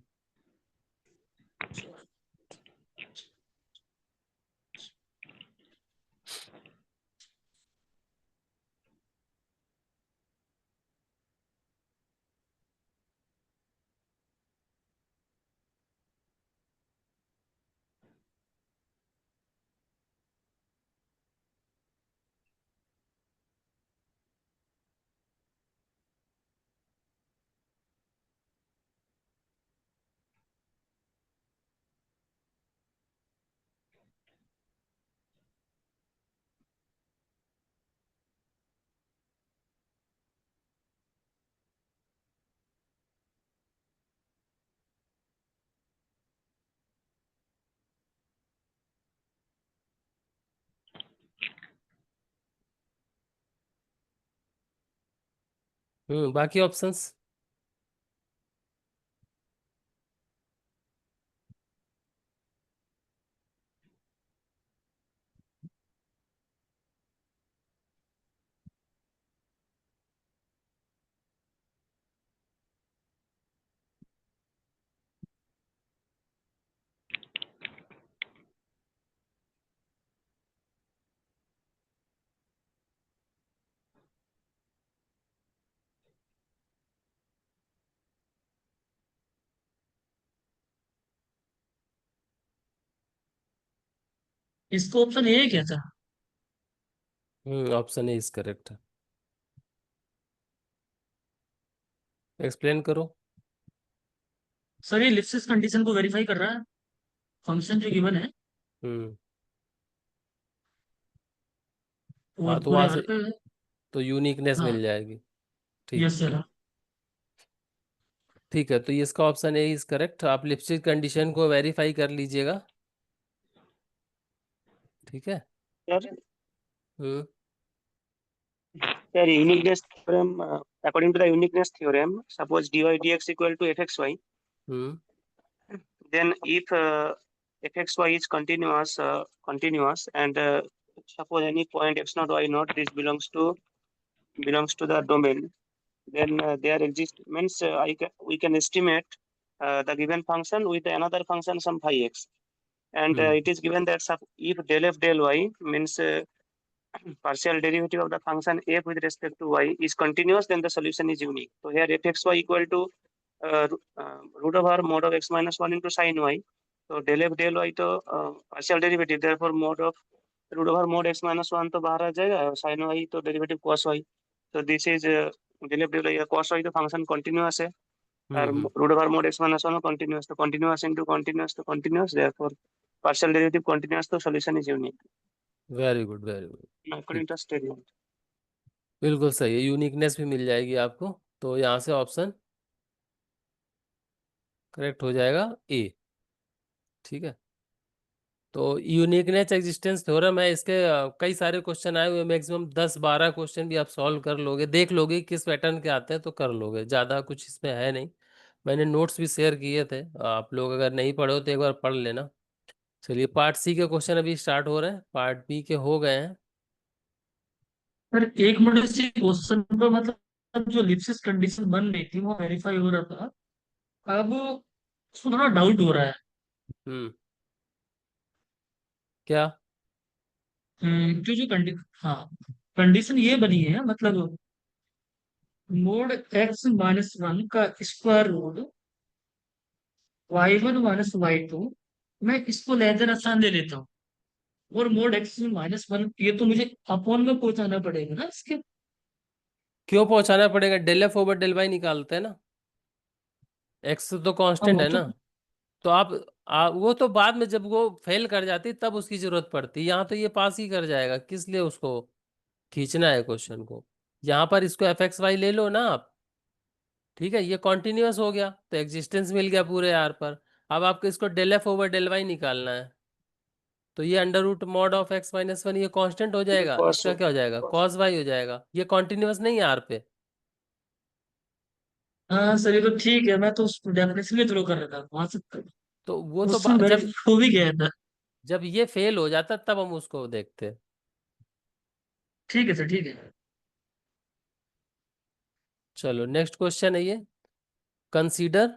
बाकी ऑप्शंस? इसको ऑप्शन ए क्या था? Option A is correct. Explain करो। सर ये लिप्सिस कंडीशन को वेरीफाई कर रहा है, फंक्शन जो गिवन है हम्म वो हाँ, तो पूरे वहां हर से पे। तो यूनिकनेस हाँ। मिल जाएगी। ठीक। Yes sir. ठीक है, तो ये इसका ऑप्शन ए इज करेक्ट। आप लिप्सिस कंडीशन को वेरीफाई कर लीजिएगा। ठीक है। Sir hmm sir uniqueness theorem, according to the uniqueness theorem, suppose dy dx equal to fxy, hmm then if fxy is continuous and suppose any point x naught y naught this belongs to the domain, then there exists means we can estimate the given function with another function some phi x, and hmm it is given that if del f del y means partial derivative of the function f with respect to y is continuous, then the solution is unique. So here fxy equal to root over mod of x minus 1 into sin y. So del f del y तो partial derivative, therefore mod of root over mod x minus 1 तो बाहर आ जाएगा, sin y तो derivative cos y. So this is del f del y cos y तो function continuous है, और हम्म root over mod x minus 1 continuous, तो continuous into continuous तो continuous, therefore partial derivative continuous, तो solution is unique very good, very good. according to Sterling. बिल्कुल सही है, यूनिकनेस भी मिल जाएगी आपको। तो यहाँ से ऑप्शन करेक्ट हो जाएगा ए। ठीक है। तो यूनिकनेस एग्जिस्टेंस थ्योरम है, इसके कई सारे क्वेश्चन आए हुए, मैक्सिमम 10-12 क्वेश्चन भी आप सॉल्व कर लोगे, देख लोगे किस पैटर्न के आते हैं तो कर लोगे, ज़्यादा कुछ इसमें है नहीं। मैंने नोट्स भी शेयर किए थे, आप लोग अगर नहीं पढ़े हो तो एक बार पढ़ लेना। चलिए, पार्ट सी के क्वेश्चन अभी स्टार्ट हो रहे हैं, पार्ट बी के हो गए हैं। सर एक मिनट, इसी क्वेश्चन पर मतलब जो लिप्सिस कंडीशन बन रही थी वो वेरीफाई हो रहा था, अब उसको थोड़ा डाउट हो रहा है। हम्म क्या? जो जो हाँ कंडीशन ये बनी है मतलब मोड एक्स माइनस वन का square root y1 minus y2, मैं इसको लेदर आसान ले लेता हूँ। और मोड एक्स माइनस वन, ये तो मुझे अपॉन में पहुंचाना पड़ेगा ना इसके। क्यों पहुंचाना पड़ेगा? Del F over del Y निकालते हैं ना, एक्स तो हाँ कांस्टेंट वो है तो। ना। तो वो तो बाद में जब वो फेल कर जाती तब उसकी जरूरत पड़ती, यहाँ तो ये पास ही कर जाएगा, किस लिए उसको खींचना है क्वेश्चन को। यहाँ पर इसको एफ एक्स वाई ले लो ना आप, ठीक है, ये कॉन्टिन्यूअस हो गया तो एग्जिस्टेंस मिल गया पूरे आर पर। अब आपको इसको del F over del Y निकालना है, तो ये under root mod of X minus one, ये कांस्टेंट हो जाएगा, cos इसका क्या हो जाएगा, कॉस वाई हो जाएगा। ये कॉन्टिन्यूअस नहीं है आर पे। हाँ सर, ये तो ठीक है, मैं तो उस डेफिनेशन में थ्रो कर रहा था वहां से, तो वो तो उससे जब वेरीफाई हो भी गया था। जब ये फेल हो जाता तब हम उसको देखते। ठीक है सर, ठीक है। चलो नेक्स्ट क्वेश्चन है ये, कंसीडर,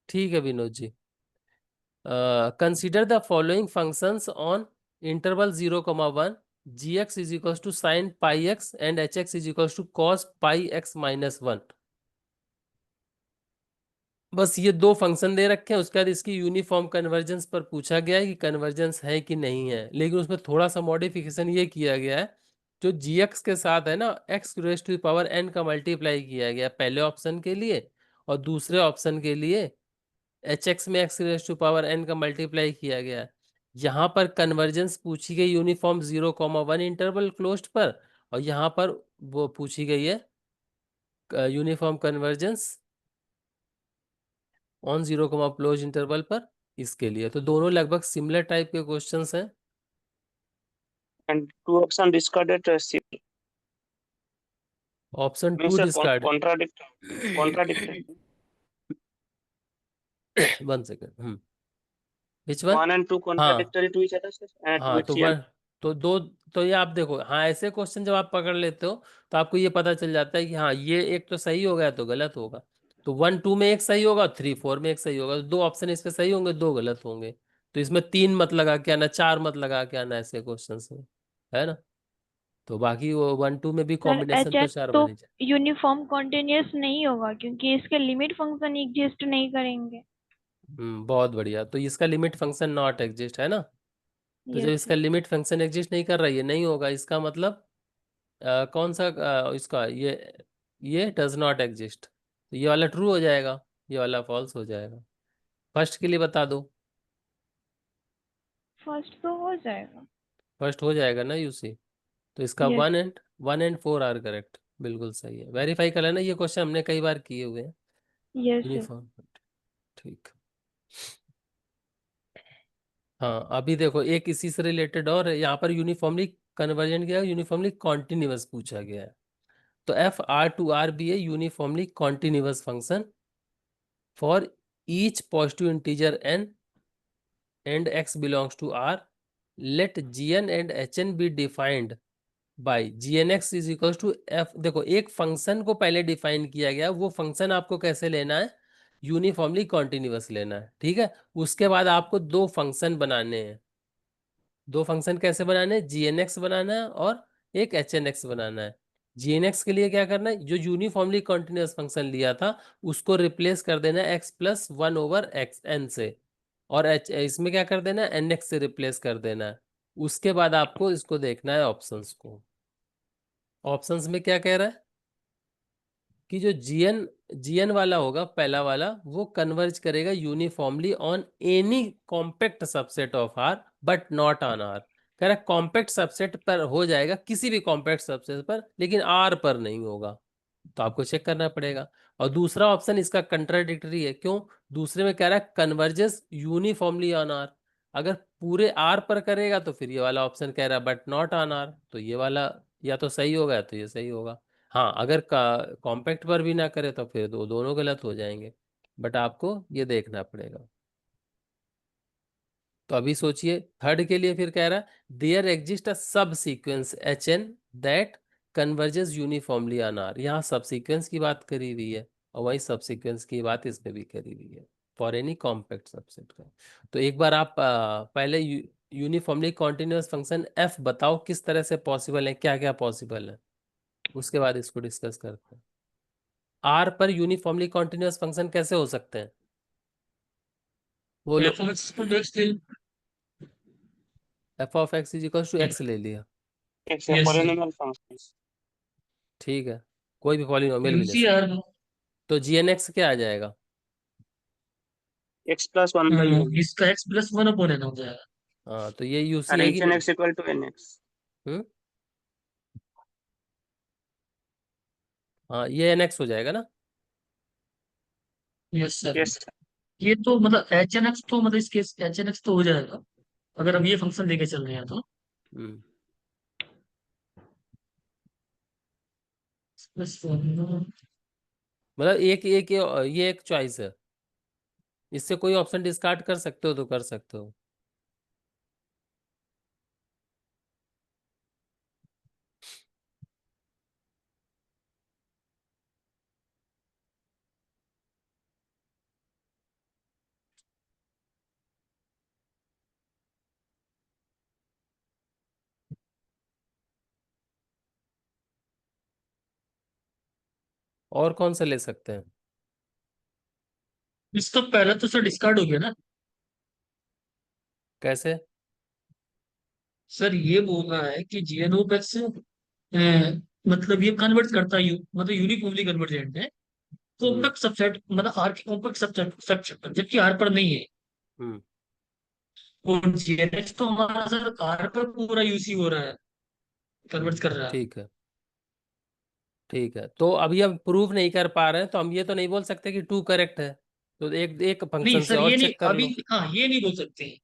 ठीक है Vinod ji, consider the following functions on interval 0, 1, G X is equals to sine pi X and H X is equals to cos pi X minus one. बस ये दो फंक्शन दे रखे हैं, उसके बाद इसकी यूनिफॉर्म कन्वर्जेंस पर पूछा गया है कि कन्वर्जेंस है कि नहीं है, लेकिन उसमें थोड़ा सा मॉडिफिकेशन ये किया गया है, जो जी एक्स के साथ है ना, X raise to power N का मल्टीप्लाई किया गया पहले ऑप्शन के लिए, और दूसरे ऑप्शन के लिए एच एक्स में X raise to power N का मल्टीप्लाई किया गया है। यहाँ पर कन्वर्जेंस पूछी गई यूनिफॉर्म 0, 1 इंटरवल क्लोज्ड पर, और यहाँ पर वो पूछी गई है uniform convergence on 0, close interval पर, इसके लिए तो दोनों लगभग सिमिलर टाइप के क्वेश्चंस हैं। and two option discarded, option means to discard. contradicted. 1 second, which one? 1 and 2 हाँ contradictory to each other, sir, and हाँ, with तो 3 and वन, तो दो, तो ये आप देखो, हाँ ऐसे क्वेश्चन जब आप पकड़ लेते हो तो आपको ये पता चल जाता है कि हाँ ये एक तो सही हो गया तो गलत होगा, तो 1, 2 में एक सही होगा, 3, 4 में एक सही होगा, तो दो ऑप्शन इसमें सही होंगे, दो गलत होंगे। तो इसमें 3 मत लगा के आना, 4 मत लगा के आना ऐसे क्वेश्चन में, है ना। तो बाकी वो 1, 2 में भी सर कॉम्बिनेशन एच तो एक्स 4 तो बन ही जाए। यूनिफॉर्म कॉन्टिन्यूअस नहीं होगा क्योंकि इसके लिमिट फंक्शन एग्जिस्ट नहीं करेंगे। बहुत बढ़िया, तो इसका लिमिट फंक्शन नॉट एग्जिस्ट है ना। तो जब यस इसका सर। लिमिट फंक्शन एग्जिस्ट नहीं कर रहा है, ये नहीं होगा, इसका मतलब कौन सा इसका ये डज नॉट एग्जिस्ट, तो ये वाला ट्रू हो जाएगा, ये वाला फॉल्स हो जाएगा। फर्स्ट के लिए बता दो। फर्स्ट तो हो जाएगा। फर्स्ट हो जाएगा ना यूसी, तो इसका यस। 1 and 4 आर करेक्ट, बिल्कुल सही है। वेरीफाई कर लेना, ये क्वेश्चन हमने कई बार किए हुए हैं। Yes sir. यूनिफॉर्म, ठीक। हाँ अभी देखो एक इसी से रिलेटेड और है, यहाँ पर यूनिफॉर्मली कन्वर्जेंट किया, यूनिफॉर्मली कॉन्टिन्यूअस पूछा गया है। तो F R to R be a uniformly continuous function for each positive integer N and X belongs to R, let G N and H N be defined by G N X is equal to F. देखो एक फंक्शन को पहले डिफाइन किया गया, वो फंक्शन आपको कैसे लेना है, यूनिफॉर्मली कॉन्टिन्यूअस लेना है, ठीक है। उसके बाद आपको दो फंक्शन बनाने हैं, दो फंक्शन कैसे बनाने हैं, जी एन एक्स बनाना है और एक एच एन एक्स बनाना है। जी एन एक्स के लिए क्या करना है, जो यूनिफॉर्मली कॉन्टिन्यूअस फंक्शन लिया था उसको रिप्लेस कर देना है X plus one over X N से, और एच इसमें क्या कर देना है, एन एक्स से रिप्लेस कर देना है। उसके बाद आपको इसको देखना है ऑप्शंस को। ऑप्शंस में क्या कह रहा है कि जो जीएन वाला होगा पहला वाला, वो कन्वर्ज करेगा uniformly on any compact subset of R but not on R. कह रहा है कॉम्पैक्ट सबसेट पर हो जाएगा, किसी भी कॉम्पैक्ट सबसेट पर, लेकिन आर पर नहीं होगा, तो आपको चेक करना पड़ेगा। और दूसरा ऑप्शन इसका कंट्राडिक्टरी है, क्यों? दूसरे में कह रहा है कन्वर्जेस यूनिफॉर्मली ऑन आर, अगर पूरे आर पर करेगा तो फिर ये वाला ऑप्शन कह रहा है बट नॉट ऑन आर, तो ये वाला या तो सही होगा या तो ये सही होगा। हाँ अगर कॉम्पैक्ट पर भी ना करे तो फिर दोनों गलत हो जाएंगे, बट आपको ये देखना पड़ेगा। तो अभी सोचिए थर्ड के लिए, फिर कह रहा है there exist a subsequence H N that converges uniformly on R. यहाँ सब सीक्वेंस की बात करी हुई है और वही सब सीक्वेंस की बात इसमें भी करी हुई है फॉर एनी कॉम्पैक्ट सबसेट का। तो एक बार आप पहले यूनिफॉर्मली कॉन्टिन्यूअस फंक्शन एफ बताओ किस तरह से पॉसिबल है, क्या क्या पॉसिबल है, उसके बाद इसको डिस्कस करते हैं। आर पर यूनिफॉर्मली कॉन्टिन्यूअस फंक्शन कैसे हो सकते हैं बोलो। F of X equal to X ले। F of X is equal to X ले लिया, एक्स है यस सर। पॉलिनोमियल फंक्शन, ठीक है, कोई भी पॉलिनोमियल भी ले यूसी सकते। आर तो जी एन एक्स क्या आ जाएगा? X plus one by N, इसका X plus one upon N हो जाएगा। हाँ तो ये यूसी और है कि एच एन नहीं? X equal to N X. Hmm, हाँ ये एन एक्स हो जाएगा ना। Yes sir. यस ये तो मतलब एच एन एक्स तो मतलब इस केस एच एन एक्स तो हो जाएगा अगर हम ये फंक्शन लेके चल रहे हैं तो। हम्म, प्लस मतलब एक एक ये एक चॉइस है, इससे कोई ऑप्शन डिस्कार्ड कर सकते हो तो कर सकते हो। और कौन सा ले सकते हैं? इसका पहला तो सर डिस्कार्ड हो गया ना। कैसे? सर ये बोल रहा है कि जी एन ओ एक्स मतलब ये कन्वर्ट करता है मतलब यूनिफॉर्मली कन्वर्जेंट है कॉम्पैक्ट सबसेट मतलब आर के कॉम्पैक्ट सबसेट जबकि आर पर नहीं है। हम्म, और जीएनएच तो हमारा सर आर पर पूरा यूसी हो रहा है, कन्वर्ट कर रहा है। ठीक है, ठीक है, तो अभी हम प्रूव नहीं कर पा रहे हैं तो हम ये तो नहीं बोल सकते कि टू करेक्ट है, तो एक एक नहीं फंक्शन से सर और ये नहीं चेक कर अभी। लो। हाँ ये नहीं बोल सकते हैं।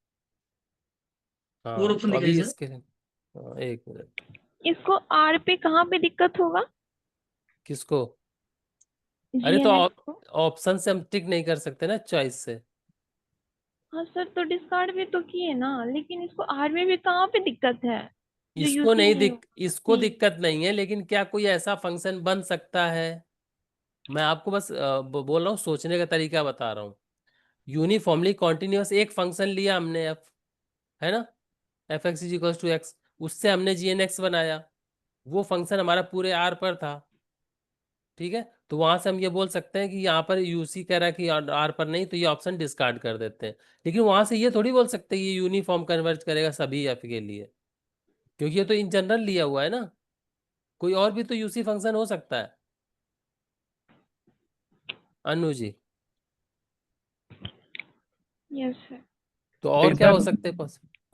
और हाँ ऑप्शन तो दिखाइए अभी सर। इसके हाँ, एक मिनट। इसको आर पे कहाँ पे दिक्कत होगा? किसको? अरे तो जीएनएक्स को। ऑप्शन से हम टिक नहीं कर सकते ना, चॉइस से। हाँ सर, तो डिस्कार्ड भी तो किए ना, लेकिन इसको आर में भी कहाँ पे दिक्कत है जो इसको यूसी नहीं नहीं हो? इसको दिक्कत नहीं है, लेकिन क्या कोई ऐसा फंक्शन बन सकता है? मैं आपको बस बोल रहा हूँ, सोचने का तरीका बता रहा हूँ। यूनिफॉर्मली कॉन्टिन्यूअस एक फंक्शन लिया हमने एफ, है ना, F X is equal to X, उससे हमने जी एन एक्स बनाया, वो फंक्शन हमारा पूरे आर पर था, ठीक है, तो वहां से हम ये बोल सकते हैं कि यहाँ पर यूसी कह रहा है कि आर पर नहीं, तो ये ऑप्शन डिस्कार्ड कर देते हैं। लेकिन वहां से ये थोड़ी बोल सकते हैं ये यूनिफॉर्म कन्वर्ज करेगा सभी एफ के लिए, क्योंकि ये तो इन जनरल लिया हुआ है ना, कोई और भी तो यूसी फंक्शन हो सकता है। Anu ji, yes sir. तो और क्या हो सकते हैं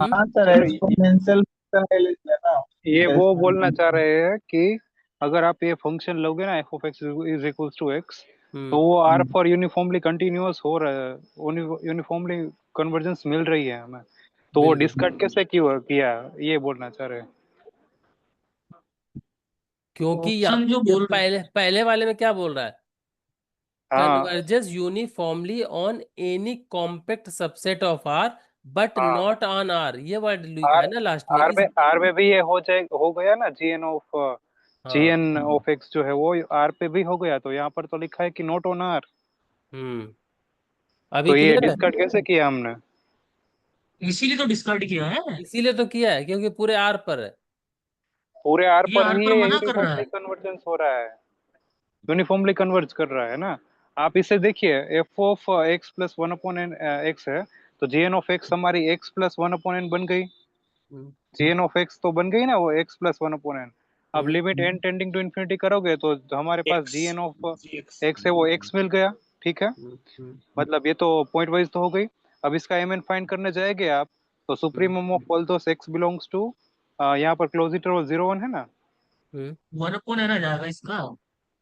हाँ सर, सर एक्सपोनेंशियल फंक्शन ले लीजिए ना। ये वो बोलना चाह जैसे रहे हैं कि अगर आप ये फंक्शन लोगे ना F of X is equals to X, तो हम्म, वो आर फॉर यूनिफॉर्मली कंटिन्यूअस हो रहा है, यूनिफॉर्मली कन्वर्जेंस मिल रही है हमें, तो वो बिल्कुल, डिस्कार्ड कैसे क्यों किया, ये बोलना चाह रहे हैं। क्योंकि ऑप्शन जो ये बोल रहे पहले पहले वाले में क्या बोल रहा है, हाँ converges uniformly on any compact subset of R but हाँ, not on R, ये वर्ड लिखा आर है ना लास्ट में इस। आर में भी ये हो गया ना, जी हाँ, एन ऑफ एक्स जो है वो आर पे भी हो गया, तो यहाँ पर तो लिखा है कि नॉट ऑन आर, हम्म, अभी तो ये क्लियर है। डिस्कार्ड कैसे किया हमने। इसीलिए तो डिस्कार्ड किया है। इसीलिए तो किया है क्योंकि पूरे R पर है। पूरे आर ये पर आर ही पर ये मना कर रहा यूनिफॉर्मली है। कन्वर्जेंस हो रहा है, यूनिफॉर्मली कन्वर्ज कर रहा है ना। आप इसे देखिए, F of X plus one upon N X है, तो जी एन ऑफ एक्स हमारी X plus one upon N बन गई, hmm, G N of X तो बन गई ना वो X plus one upon N. अब hmm, limit N tending to infinity करोगे तो हमारे पास X G N of G X. X है वो एक्स मिल गया, ठीक है, हम्म, मतलब ये तो पॉइंट वाइज तो हो गई। अब इसका एम एन फाइंड करने जाएंगे आप, तो hmm, supremum of all those X belongs to, यहाँ पर क्लोज इंटरवल 0 1 है ना। हम्म, वन अपॉन है ना जाएगा इसका।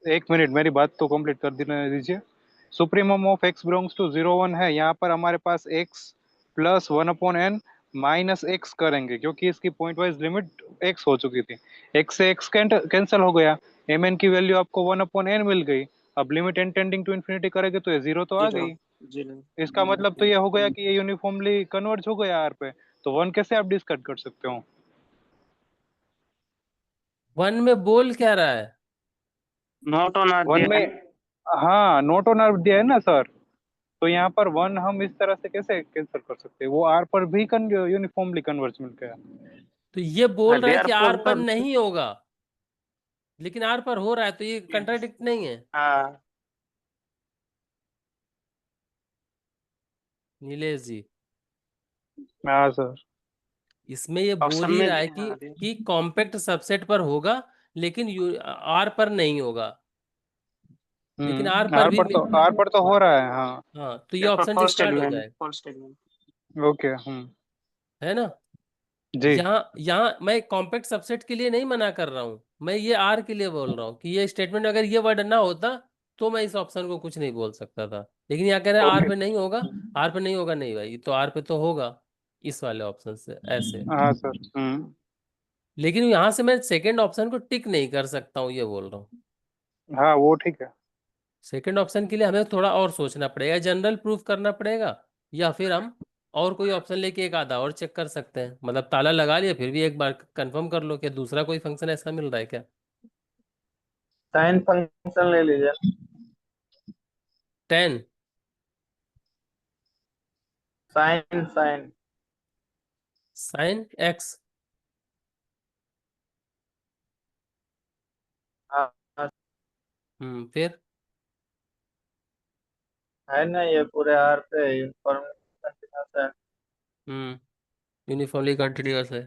एक मिनट मेरी बात तो कंप्लीट कर देने दीजिए। Supremum of X belongs to 0 1 है, यहाँ पर हमारे पास X plus one upon N minus X करेंगे, क्योंकि इसकी पॉइंट वाइज लिमिट एक्स हो चुकी थी, एक्स से एक्स कैंसिल हो गया, एम एन की वैल्यू आपको वन अपॉन एन मिल गई। अब limit N tending to infinity करेंगे तो ये जीरो तो आ जीरो गई। जीरो। इसका मतलब तो ये हो गया कि ये यूनिफॉर्मली कन्वर्ज हो गया आर पे, तो वन कैसे आप डिस्कट कर सकते हो। वन में बोल क्या रहा है? नॉट ऑन आर वन दिया में, है। हाँ नोट ऑन आर दिया है ना सर, तो यहाँ पर 1 हम इस तरह से कैसे कैंसिल कर सकते हैं? वो आर पर भी यूनिफॉर्मली कन्वर्ज मिल गया। तो ये बोल रहा है कि आर पर तो नहीं होगा, लेकिन आर पर हो रहा है, तो ये कंट्राडिक्ट नहीं है। हाँ नीलेश जी, हाँ सर। इसमें ये बोल ऑप्शन ही में रहा है हाँ कि कॉम्पैक्ट सबसेट पर होगा, लेकिन आर पर नहीं होगा, लेकिन आर पर भी आर पर तो हो रहा है, हाँ। हाँ, तो ये ऑप्शन डिस्कार्ड हो जाएगा, फर्स्ट स्टेटमेंट। ओके। है ना। जी। यहाँ यहाँ मैं कॉम्पैक्ट सबसेट के लिए नहीं मना कर रहा हूँ, मैं ये आर के लिए बोल रहा हूँ कि ये स्टेटमेंट अगर ये वर्ड ना होता तो मैं इस ऑप्शन को कुछ नहीं बोल सकता था, लेकिन यहाँ कह रहे हैं आर ओके। पे नहीं होगा। आर पे नहीं होगा, नहीं भाई, तो आर पे तो होगा इस वाले ऑप्शन से ऐसे। हाँ सर। लेकिन यहाँ से मैं सेकंड ऑप्शन को टिक नहीं कर सकता हूँ, ये बोल रहा हूँ। हाँ वो ठीक है। सेकंड ऑप्शन के लिए हमें थोड़ा और सोचना पड़ेगा, जनरल प्रूफ करना पड़ेगा, या फिर हम और कोई ऑप्शन लेके एक आधा और चेक कर सकते हैं। मतलब ताला लगा लिया, फिर भी एक बार कंफर्म कर लो कि दूसरा कोई फंक्शन ऐसा मिल रहा है क्या। साइन फंक्शन ले लीजिए। 10 साइन साइन साइन एक्स। हाँ हाँ, फिर है ना, ये पूरे आर पे यूनिफॉर्म है। यूनिफॉर्मली कंटिन्यूअस है,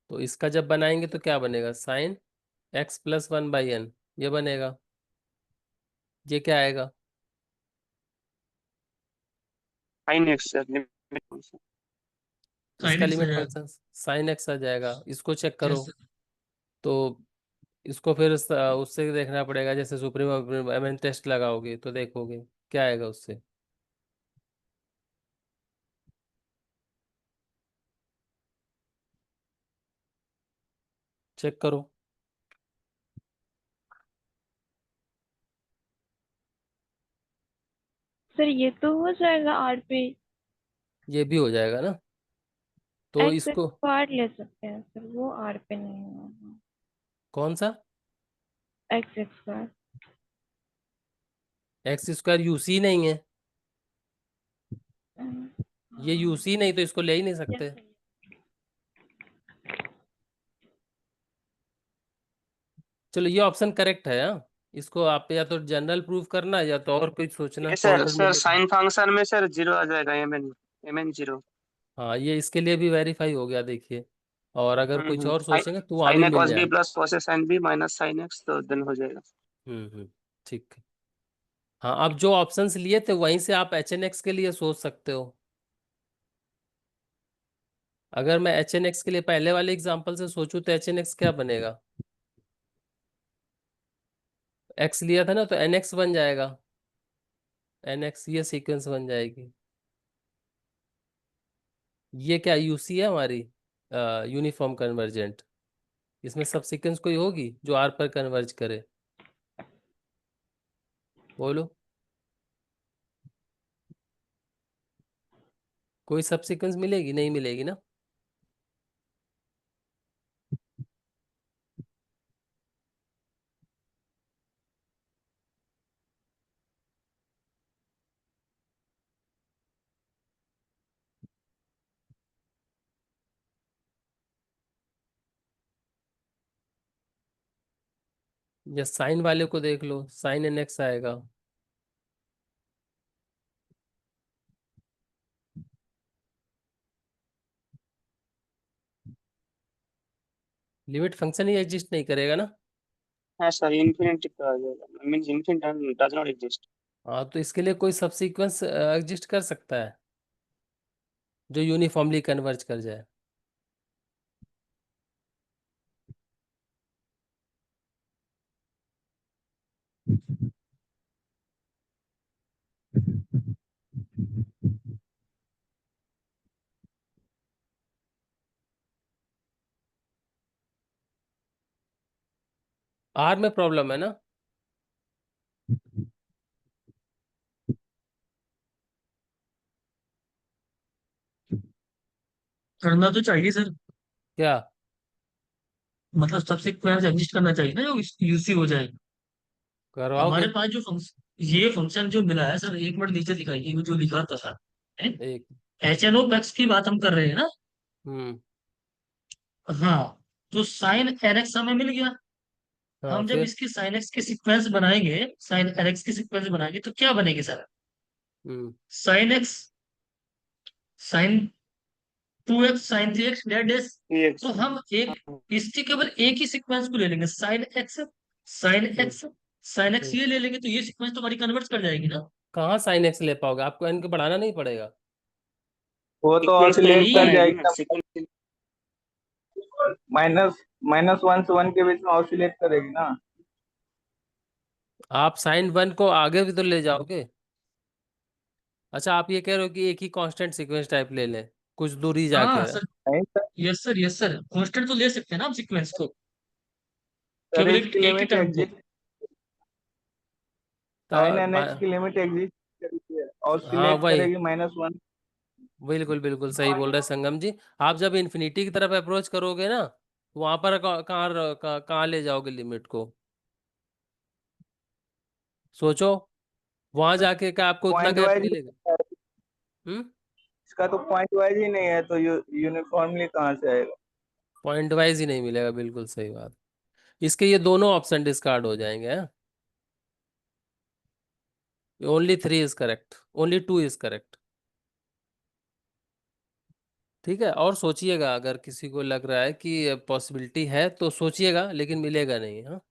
तो इसका जब बनाएंगे तो क्या बनेगा, साइन x+1/n, ये बनेगा। ये क्या आएगा, साइन एक्स साइन इसका एक्स आ लिमिट जाएगा। फंक्शन साइन एक्स आ जाएगा। इसको चेक करो, यस। तो इसको फिर उससे देखना पड़ेगा, जैसे सुप्रीम टेस्ट लगाओगे तो देखोगे क्या आएगा उससे। चेक करो। सर ये तो हो जाएगा आर पे। ये भी हो जाएगा ना, तो एक्स इसको स्क्वायर ले सकते हैं सर, वो आर पे नहीं होगा। कौन सा, एक्स स्क्वायर। x² यूसी नहीं है, ये यूसी नहीं, तो इसको ले ही नहीं सकते। चलो ये ऑप्शन करेक्ट है, हाँ। इसको आप या तो जनरल प्रूफ करना, या तो और कुछ सोचना, ये तो सर अगर सर मिले तो। साइन फंक्शन में सर जीरो आ जाएगा, एम एन जीरो। हाँ, ये इसके लिए भी वेरीफाई हो गया, देखिए। और अगर कुछ और सोचेंगे तो वहाँ भी साइन ए मिल कॉस बी जाएगा। Plus cos A sine B minus sine X, तो देन हो जाएगा। ठीक है। हाँ, आप जो ऑप्शंस लिए थे वहीं से आप HNX के लिए सोच सकते हो। अगर मैं HNX के लिए पहले वाले एग्जांपल से सोचूं तो HNX क्या बनेगा, x लिया था ना, तो NX बन जाएगा। NX ये सीक्वेंस बन जाएगी। ये क्या यूसी है हमारी, यूनिफॉर्म कन्वर्जेंट। इसमें सब सीक्वेंस कोई होगी जो आर पर कन्वर्ज करे, बोलो। कोई सब सीक्वेंस मिलेगी, नहीं मिलेगी ना। या साइन वाले को देख लो, साइन NX आएगा। लिमिट फंक्शन ही एग्जिस्ट नहीं करेगा ना। हाँ सर, इन्फिनिटी पे आ जाएगा, means infinity does not exist. हाँ, तो इसके लिए कोई सब सीक्वेंस एग्जिस्ट कर सकता है जो यूनिफॉर्मली कन्वर्ज कर जाए। आर में प्रॉब्लम है ना। करना तो चाहिए सर। क्या, मतलब सबसे पहले एग्जिस्ट करना चाहिए ना, जो यूसी हो जाए। करवाओ हमारे फिर। पास जो फंक्शन ये फंक्शन जो मिला है सर, एक मिनट नीचे दिखाइए, वो जो लिखा था सर, एक एच एन ओ एक्स की बात हम कर रहे हैं ना। हम्म हाँ, तो साइन एन एक्स हमें मिल गया। हाँ हम जब फिर इसकी साइन एक्स की सीक्वेंस बनाएंगे, साइन एन एक्स की सीक्वेंस बनाएंगे, तो क्या बनेगी sir? Hmm sine X, sine 2x, sine 3x डेट डेज। Yes. तो हम एक, इसकी केवल एक ही सीक्वेंस को ले लेंगे, साइन एक्स, साइन हम्म एक्स, साइन एक्स, हम्म। ये ले लेंगे, तो ये सीक्वेंस तो हमारी कन्वर्ट कर जाएगी ना। कहाँ साइन एक्स ले पाओगे, आपको एन को बढ़ाना नहीं पड़ेगा। वो तो सीक्वेंस तो ऑसिलेट नहीं कर आएगी जाएगी ना ना, सीक्वेंस। -1 से 1 के बीच में ऑसिलेट करेगी ना। आप साइन वन को आगे भी तो ले जाओगे। अच्छा आप ये कह रहे हो कि एक ही कांस्टेंट सीक्वेंस टाइप ले लें कुछ दूरी हाँ जाके। सर, नहीं sir, yes sir, yes sir, constant तो ले सकते हैं ना हम सीक्वेंस को, सर केवल इसकी एक ही लिमिट टर्म को। एग्जिस्ट, साइन एन एक्स की लिमिट एग्जिस्ट करती है, हाँ ऑसिलेट वही, करेगी -1। बिल्कुल बिल्कुल सही बोल रहे हैं संगम जी। आप जब इन्फिनिटी की तरफ अप्रोच करोगे ना, तो वहां पर कहाँ ले जाओगे लिमिट को, सोचो। वहां जाके क्या आपको उतना पॉइंट गैप वाइज, मिलेगा? हम्म इसका तो पॉइंट वाइज ही नहीं है, तो यूनिफॉर्मली कहाँ से आएगा? पॉइंट वाइज ही नहीं मिलेगा, बिल्कुल सही बात। इसके ये दोनों ऑप्शन डिस्कार्ड हो जाएंगे। Only three is correct, only two is correct. ठीक है, और सोचिएगा अगर किसी को लग रहा है कि पॉसिबिलिटी है तो सोचिएगा, लेकिन मिलेगा नहीं। हाँ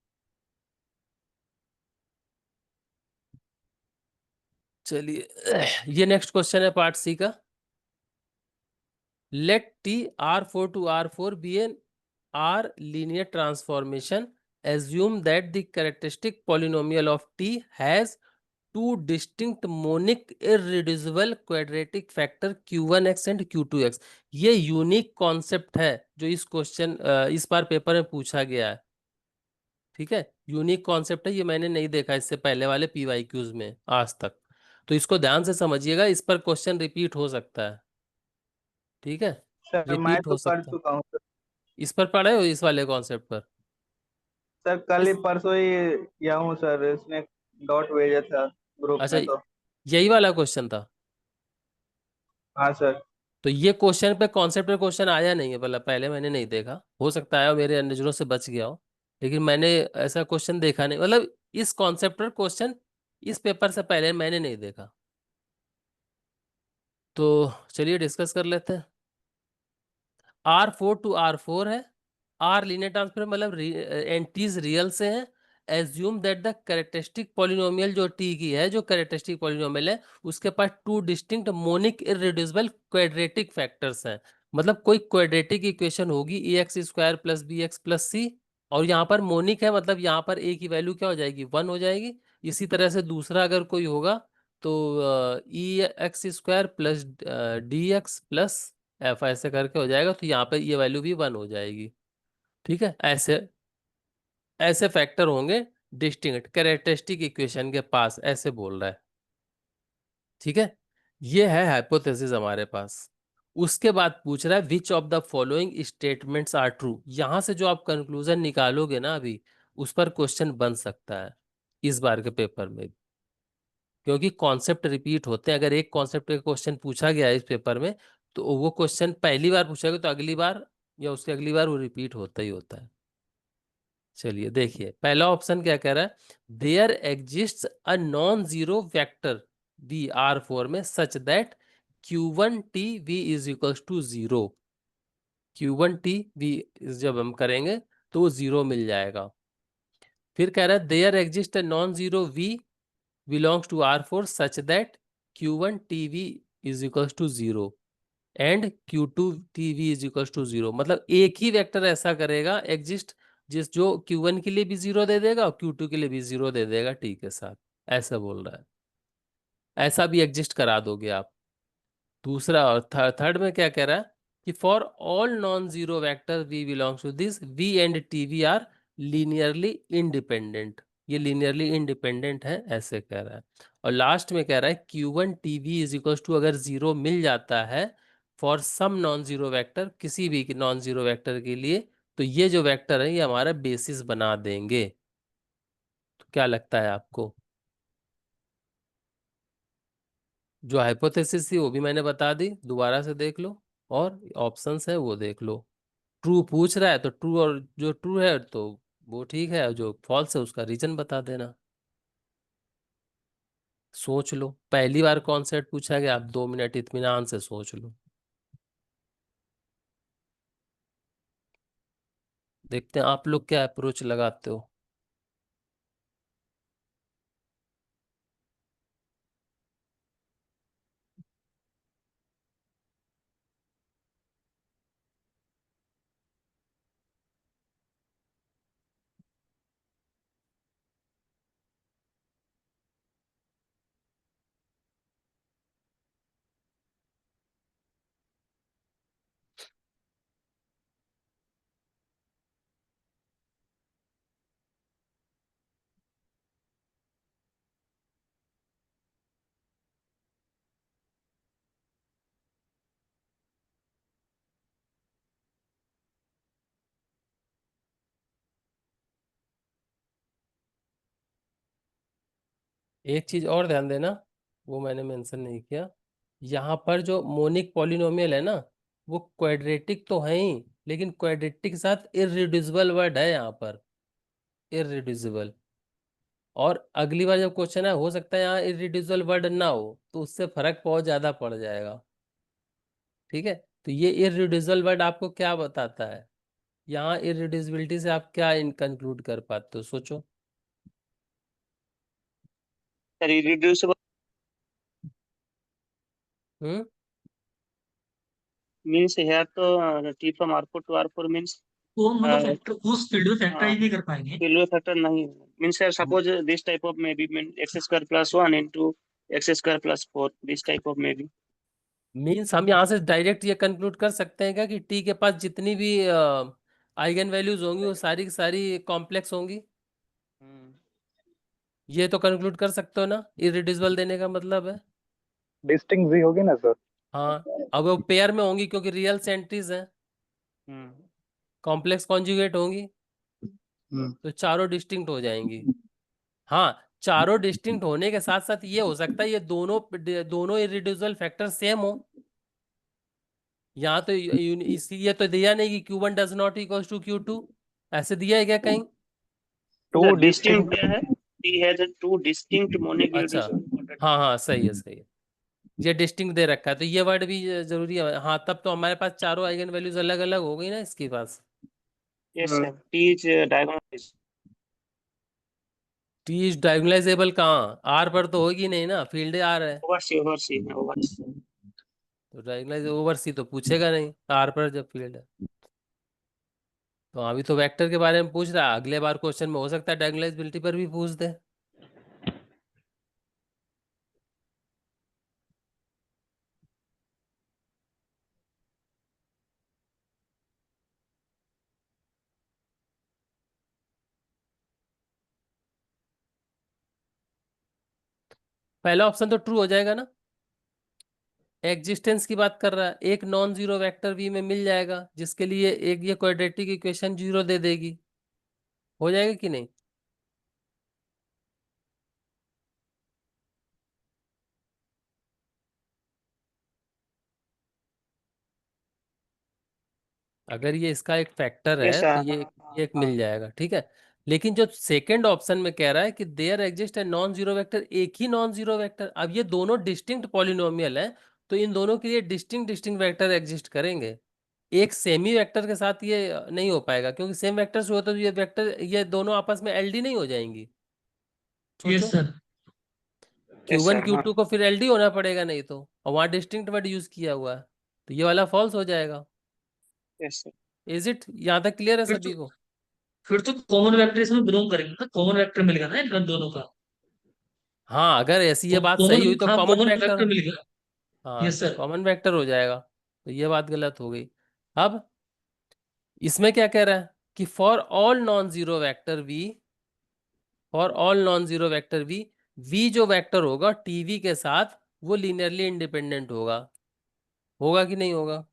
चलिए ये नेक्स्ट क्वेश्चन है पार्ट सी का। Let T R4 to R4 be an R linear transformation. Assume that the characteristic polynomial of T has two distinct monic irreducible quadratic factor Q1x and Q2x. ये यूनिक कॉन्सेप्ट है जो इस क्वेश्चन इस बार पेपर में पूछा गया है। ठीक है, यूनिक कॉन्सेप्ट है, ये मैंने नहीं देखा इससे पहले वाले PYQs में आज तक। तो इसको ध्यान से समझिएगा, इस पर क्वेश्चन रिपीट हो सकता है। ठीक है, सर मैं रिपीट तो हो कर सकता है। चुका हूँ सर। इस पर पढ़े हो, इस वाले कॉन्सेप्ट पर? सर कल ही इस परसों ही किया हूँ सर, इसने डॉट भेजा था ग्रुप अच्छा, में तो। यही वाला क्वेश्चन था। हाँ सर। तो ये क्वेश्चन पे कॉन्सेप्ट पे क्वेश्चन आया नहीं है, मतलब पहले मैंने नहीं देखा, हो सकता है मेरे नजरों से बच गया हो, लेकिन मैंने ऐसा क्वेश्चन देखा नहीं, मतलब इस कॉन्सेप्ट पर क्वेश्चन इस पेपर से पहले मैंने नहीं देखा। तो चलिए डिस्कस कर लेते हैं। R4 to R4 है, R लीनियर ट्रांसफर मतलब एंटीज रियल से हैं। Assume that the characteristic polynomial जो टी की है, जो कैरेक्टरिस्टिक पॉलिनोमियल है उसके पास two distinct monic irreducible quadratic factors हैं। मतलब कोई क्वाड्रेटिक इक्वेशन होगी ax² + bx + c, और यहाँ पर मोनिक है, मतलब यहाँ पर a की वैल्यू क्या हो जाएगी, 1 हो जाएगी। इसी तरह से दूसरा अगर कोई होगा तो ex² + dx + f ऐसे करके हो जाएगा, तो यहाँ पे ये वैल्यू भी 1 हो जाएगी। ठीक है, ऐसे ऐसे फैक्टर होंगे डिस्टिंक्ट कैरेक्टरिस्टिक इक्वेशन के पास, ऐसे बोल रहा है। ठीक है, ये है हाइपोथेसिस हमारे पास। उसके बाद पूछ रहा है which of the following statements are true. यहां से जो आप कंक्लूजन निकालोगे ना अभी, उस पर क्वेश्चन बन सकता है इस बार के पेपर में, क्योंकि कॉन्सेप्ट रिपीट होते हैं। अगर एक कॉन्सेप्ट का क्वेश्चन पूछा गया है इस पेपर में, तो वो क्वेश्चन पहली बार पूछा गया तो अगली बार या उसके अगली बार वो रिपीट होता ही होता है। चलिए देखिए, पहला ऑप्शन क्या कह रहा है, there exists a non zero vector B R4 में such that Q1T V = 0। Q1T V जब हम करेंगे तो वो 0 मिल जाएगा। फिर कह रहा है there exist a non zero V belongs to R4 such that Q1TV = 0 and Q2TV = 0। मतलब एक ही वेक्टर ऐसा करेगा एग्जिस्ट जिस जो Q1 के लिए भी 0 दे देगा और Q2 के लिए भी 0 दे देगा टी के साथ, ऐसा बोल रहा है। ऐसा भी एग्जिस्ट करा दोगे आप। दूसरा और थर्ड में क्या कह रहा है कि for all non zero vector V belongs to this V and TV are linearly independent. ये लीनियरली इंडिपेंडेंट है, ऐसे कह रहा है। और लास्ट में कह रहा है Q1TV = अगर 0 मिल जाता है for some non zero vector, किसी भी नॉन जीरो वेक्टर के लिए, तो ये जो वेक्टर है ये हमारा बेसिस बना देंगे। तो क्या लगता है आपको? जो हाइपोथेसिस थी वो भी मैंने बता दी, दोबारा से देख लो, और ऑप्शंस है वो देख लो। ट्रू पूछ रहा है तो ट्रू, और जो ट्रू है तो वो ठीक है, और जो फॉल्स है उसका रीजन बता देना। सोच लो, पहली बार कॉन्सेप्ट पूछा गया, आप 2 मिनट इत्मीनान से सोच लो। देखते हैं आप लोग क्या अप्रोच लगाते हो। एक चीज और ध्यान देना, वो मैंने मेंशन नहीं किया, यहाँ पर जो मोनिक पॉलिनोमियल है ना, वो क्वाड्रेटिक तो है ही, लेकिन क्वाड्रेटिक के साथ इररिड्यूसिबल वर्ड है यहाँ पर, इररिड्यूसिबल। और अगली बार जब क्वेश्चन है, हो सकता है यहाँ इररिड्यूसिबल वर्ड ना हो, तो उससे फर्क बहुत ज्यादा पड़ जाएगा। ठीक है, तो ये इररिड्यूसिबल वर्ड आपको क्या बताता है, यहाँ इररिड्यूसिबिलिटी से आप क्या इन कंक्लूड कर पाते हो, सोचो। Sir irreducible hmm means here तो t from r4 to r4 means तो हम मतलब फैक्टर उस फील्ड में फैक्टराइज नहीं कर पाएंगे। फील्ड फैक्टर नहीं means sir suppose this type of maybe mean x square plus 1 into x square plus 4 this type of maybe means हम यहाँ से डायरेक्ट ये कंक्लूड कर सकते हैं क्या कि टी के पास जितनी भी आइगन वैल्यूज होंगी वो सारी की सारी कॉम्प्लेक्स होंगी, ये तो कंक्लूड कर सकते हो ना, इरिड्यूसिबल देने का मतलब है। डिस्टिंक्ट भी होगी ना सर? हाँ, अब वो पेयर में होंगी क्योंकि रियल सेंट्रीज हैं, कॉम्प्लेक्स कॉन्जुगेट होंगी, तो चारों डिस्टिंक्ट हो जाएंगी। हाँ, चारों डिस्टिंक्ट होने के साथ साथ ये हो सकता है ये दोनों दोनों इरिड्यूसिबल फैक्टर सेम हो। यहाँ तो इसलिए तो दिया नहीं कि Q1 does not equal to Q2, ऐसे दिया है क्या कहीं? Two sir distinct distinct. क्या है t has two distinct monic अच्छा, irreducible हाँ हाँ, सही है सही है, ये डिस्टिंक्ट दे रखा है तो ये वर्ड भी जरूरी है। हाँ, तब तो हमारे पास चारों आइगन वैल्यूज अलग अलग हो गई ना इसके पास। yes sir t is diagonal T is diagonalisable कहाँ, आर पर तो होगी नहीं ना, फील्ड आर है, over c over c तो डायगोनलाइज ओवर सी तो पूछेगा नहीं आर पर जब फील्ड है। तो अभी तो वेक्टर के बारे में पूछ रहा है, अगले बार क्वेश्चन में हो सकता है डायगोनलाइजेबिलिटी पर भी पूछ दे। पहला ऑप्शन तो ट्रू हो जाएगा ना, एग्जिस्टेंस की बात कर रहा है, एक नॉन जीरो वेक्टर वी में मिल जाएगा जिसके लिए एक ये क्वाड्रेटिक इक्वेशन जीरो दे देगी, हो जाएगा कि नहीं? अगर ये इसका एक फैक्टर yes है sir तो ये एक मिल जाएगा, ठीक है। लेकिन जो सेकंड ऑप्शन में कह रहा है कि देयर एग्जिस्ट है नॉन जीरो वेक्टर, एक ही नॉन जीरो वेक्टर, अब ये दोनों डिस्टिंक्ट पॉलिनोमियल है, तो इन दोनों के लिए डिस्टिंक्ट डिस्टिंक्ट वेक्टर एग्जिस्ट करेंगे। एक सेमी वेक्टर के साथ ये नहीं हो पाएगा, क्योंकि सेम वेक्टर से हो तो ये वेक्टर, ये दोनों आपस में एलडी नहीं हो जाएंगी। सोचो, yes sir. yes Q1 sir हाँ Q2 को फिर एलडी होना पड़ेगा नहीं तो, और वहां डिस्टिंक्ट वर्ड यूज किया हुआ है, तो ये वाला फॉल्स हो जाएगा। yes sir इज इट, यहाँ तक क्लियर है फिर सभी तो को? फिर तो कॉमन वेक्टर इसमें बिलोंग करेंगे ना, कॉमन वेक्टर मिल गया ना इन दोनों का। हाँ, अगर ऐसी ये बात सही कॉमन, हुई तो हाँ कॉमन कॉमन वेक्टर, वेक्टर मिल गया। हाँ यस सर। कॉमन वेक्टर हो जाएगा, तो ये बात गलत हो गई। अब इसमें क्या कह रहा है कि for all non zero vector v, for all non zero vector v, v जो वेक्टर होगा टीवी के साथ वो लीनियरली इंडिपेंडेंट होगा, होगा कि नहीं होगा?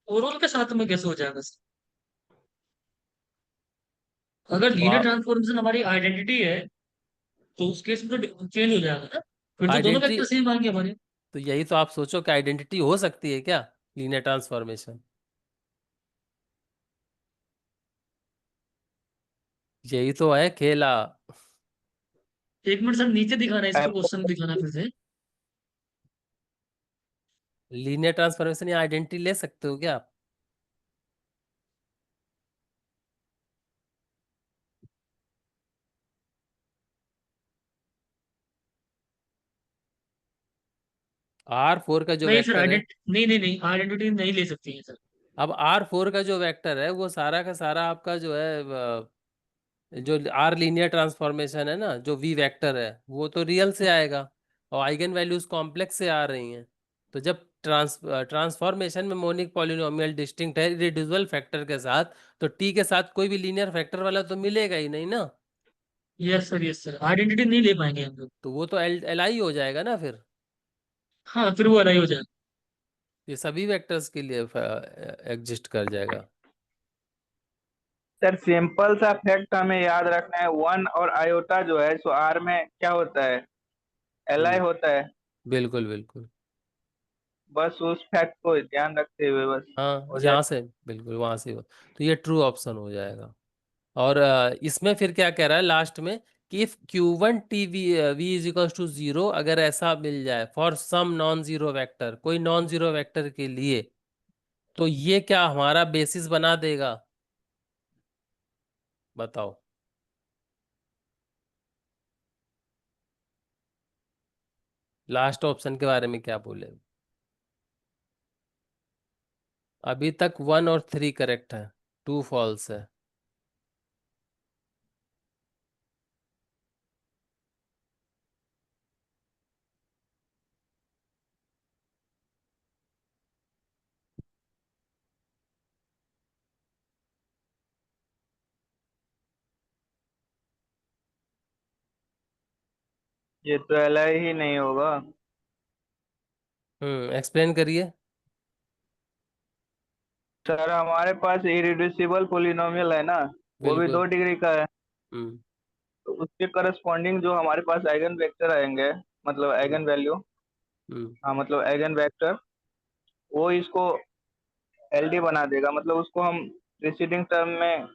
ओवरऑल के साथ में कैसे हो जाएगा सर? अगर तो लीनियर आप, ट्रांसफॉर्मेशन हमारी आइडेंटिटी है तो उस केस में तो चेंज हो जाएगा ना। फिर तो दोनों आइडेंटिटी, वेक्टर सेम आ गए हमारे। तो यही तो आप सोचो कि आइडेंटिटी हो सकती है क्या लीनियर ट्रांसफॉर्मेशन, यही तो है खेला। एक मिनट सर, नीचे दिखाना है इसके क्वेश्चन दिखाना फिर से। लीनियर ट्रांसफॉर्मेशन या आइडेंटिटी ले सकते हो क्या आप? R4 का जो नहीं सर, वेक्टर है, नहीं नहीं नहीं, आइडेंटिटी नहीं ले सकती है सर। अब R4 का जो वेक्टर है वो सारा का सारा आपका जो है जो R लीनियर ट्रांसफॉर्मेशन है ना, जो V वेक्टर है वो तो रियल से आएगा, और आइगन वैल्यूज कॉम्प्लेक्स से आ रही हैं। तो जब ट्रांसफॉर्मेशन में मोनिक पॉलिनोमियल डिस्टिंक्ट है इरेड्यूसिबल फैक्टर के साथ, तो T के साथ कोई भी लीनियर फैक्टर वाला तो मिलेगा ही नहीं ना, यस सर, आइडेंटिटी नहीं ले पाएंगे हम लोग। तो वो तो LI हो जाएगा ना फिर, हाँ, फिर वो अलग हो जाएगा। ये सभी वेक्टर्स के लिए एग्जिस्ट कर जाएगा। सर सिंपल सा फैक्ट हमें याद रखना है, वन और आयोटा जो है सो आर में क्या होता है, एल आई होता है। बिल्कुल बिल्कुल, बस उस फैक्ट को ध्यान रखते हुए बस हाँ हो जाए। यहाँ से बिल्कुल वहां से हो, तो ये ट्रू ऑप्शन हो जाएगा। और इसमें फिर क्या कह रहा है लास्ट में कि if Q1 T V is equal to 0, अगर ऐसा मिल जाए for some non zero vector, कोई नॉन जीरो वेक्टर के लिए, तो ये क्या हमारा बेसिस बना देगा, बताओ। लास्ट ऑप्शन के बारे में क्या बोले? अभी तक 1 और 3 करेक्ट है, 2 फॉल्स है। ये तो एल आई ही नहीं होगा। एक्सप्लेन करिए। सर हमारे पास इरिड्यूसिबल पोलिनोमियल है ना, वो भी बिल्कुल। 2 डिग्री का है। हम्म तो उसके करस्पॉन्डिंग जो हमारे पास आइगन वेक्टर आएंगे, मतलब हम्म आइगन वैल्यू, हम्म हाँ मतलब आइगन वेक्टर, वो इसको एलडी बना देगा। मतलब उसको हम प्रीसीडिंग टर्म में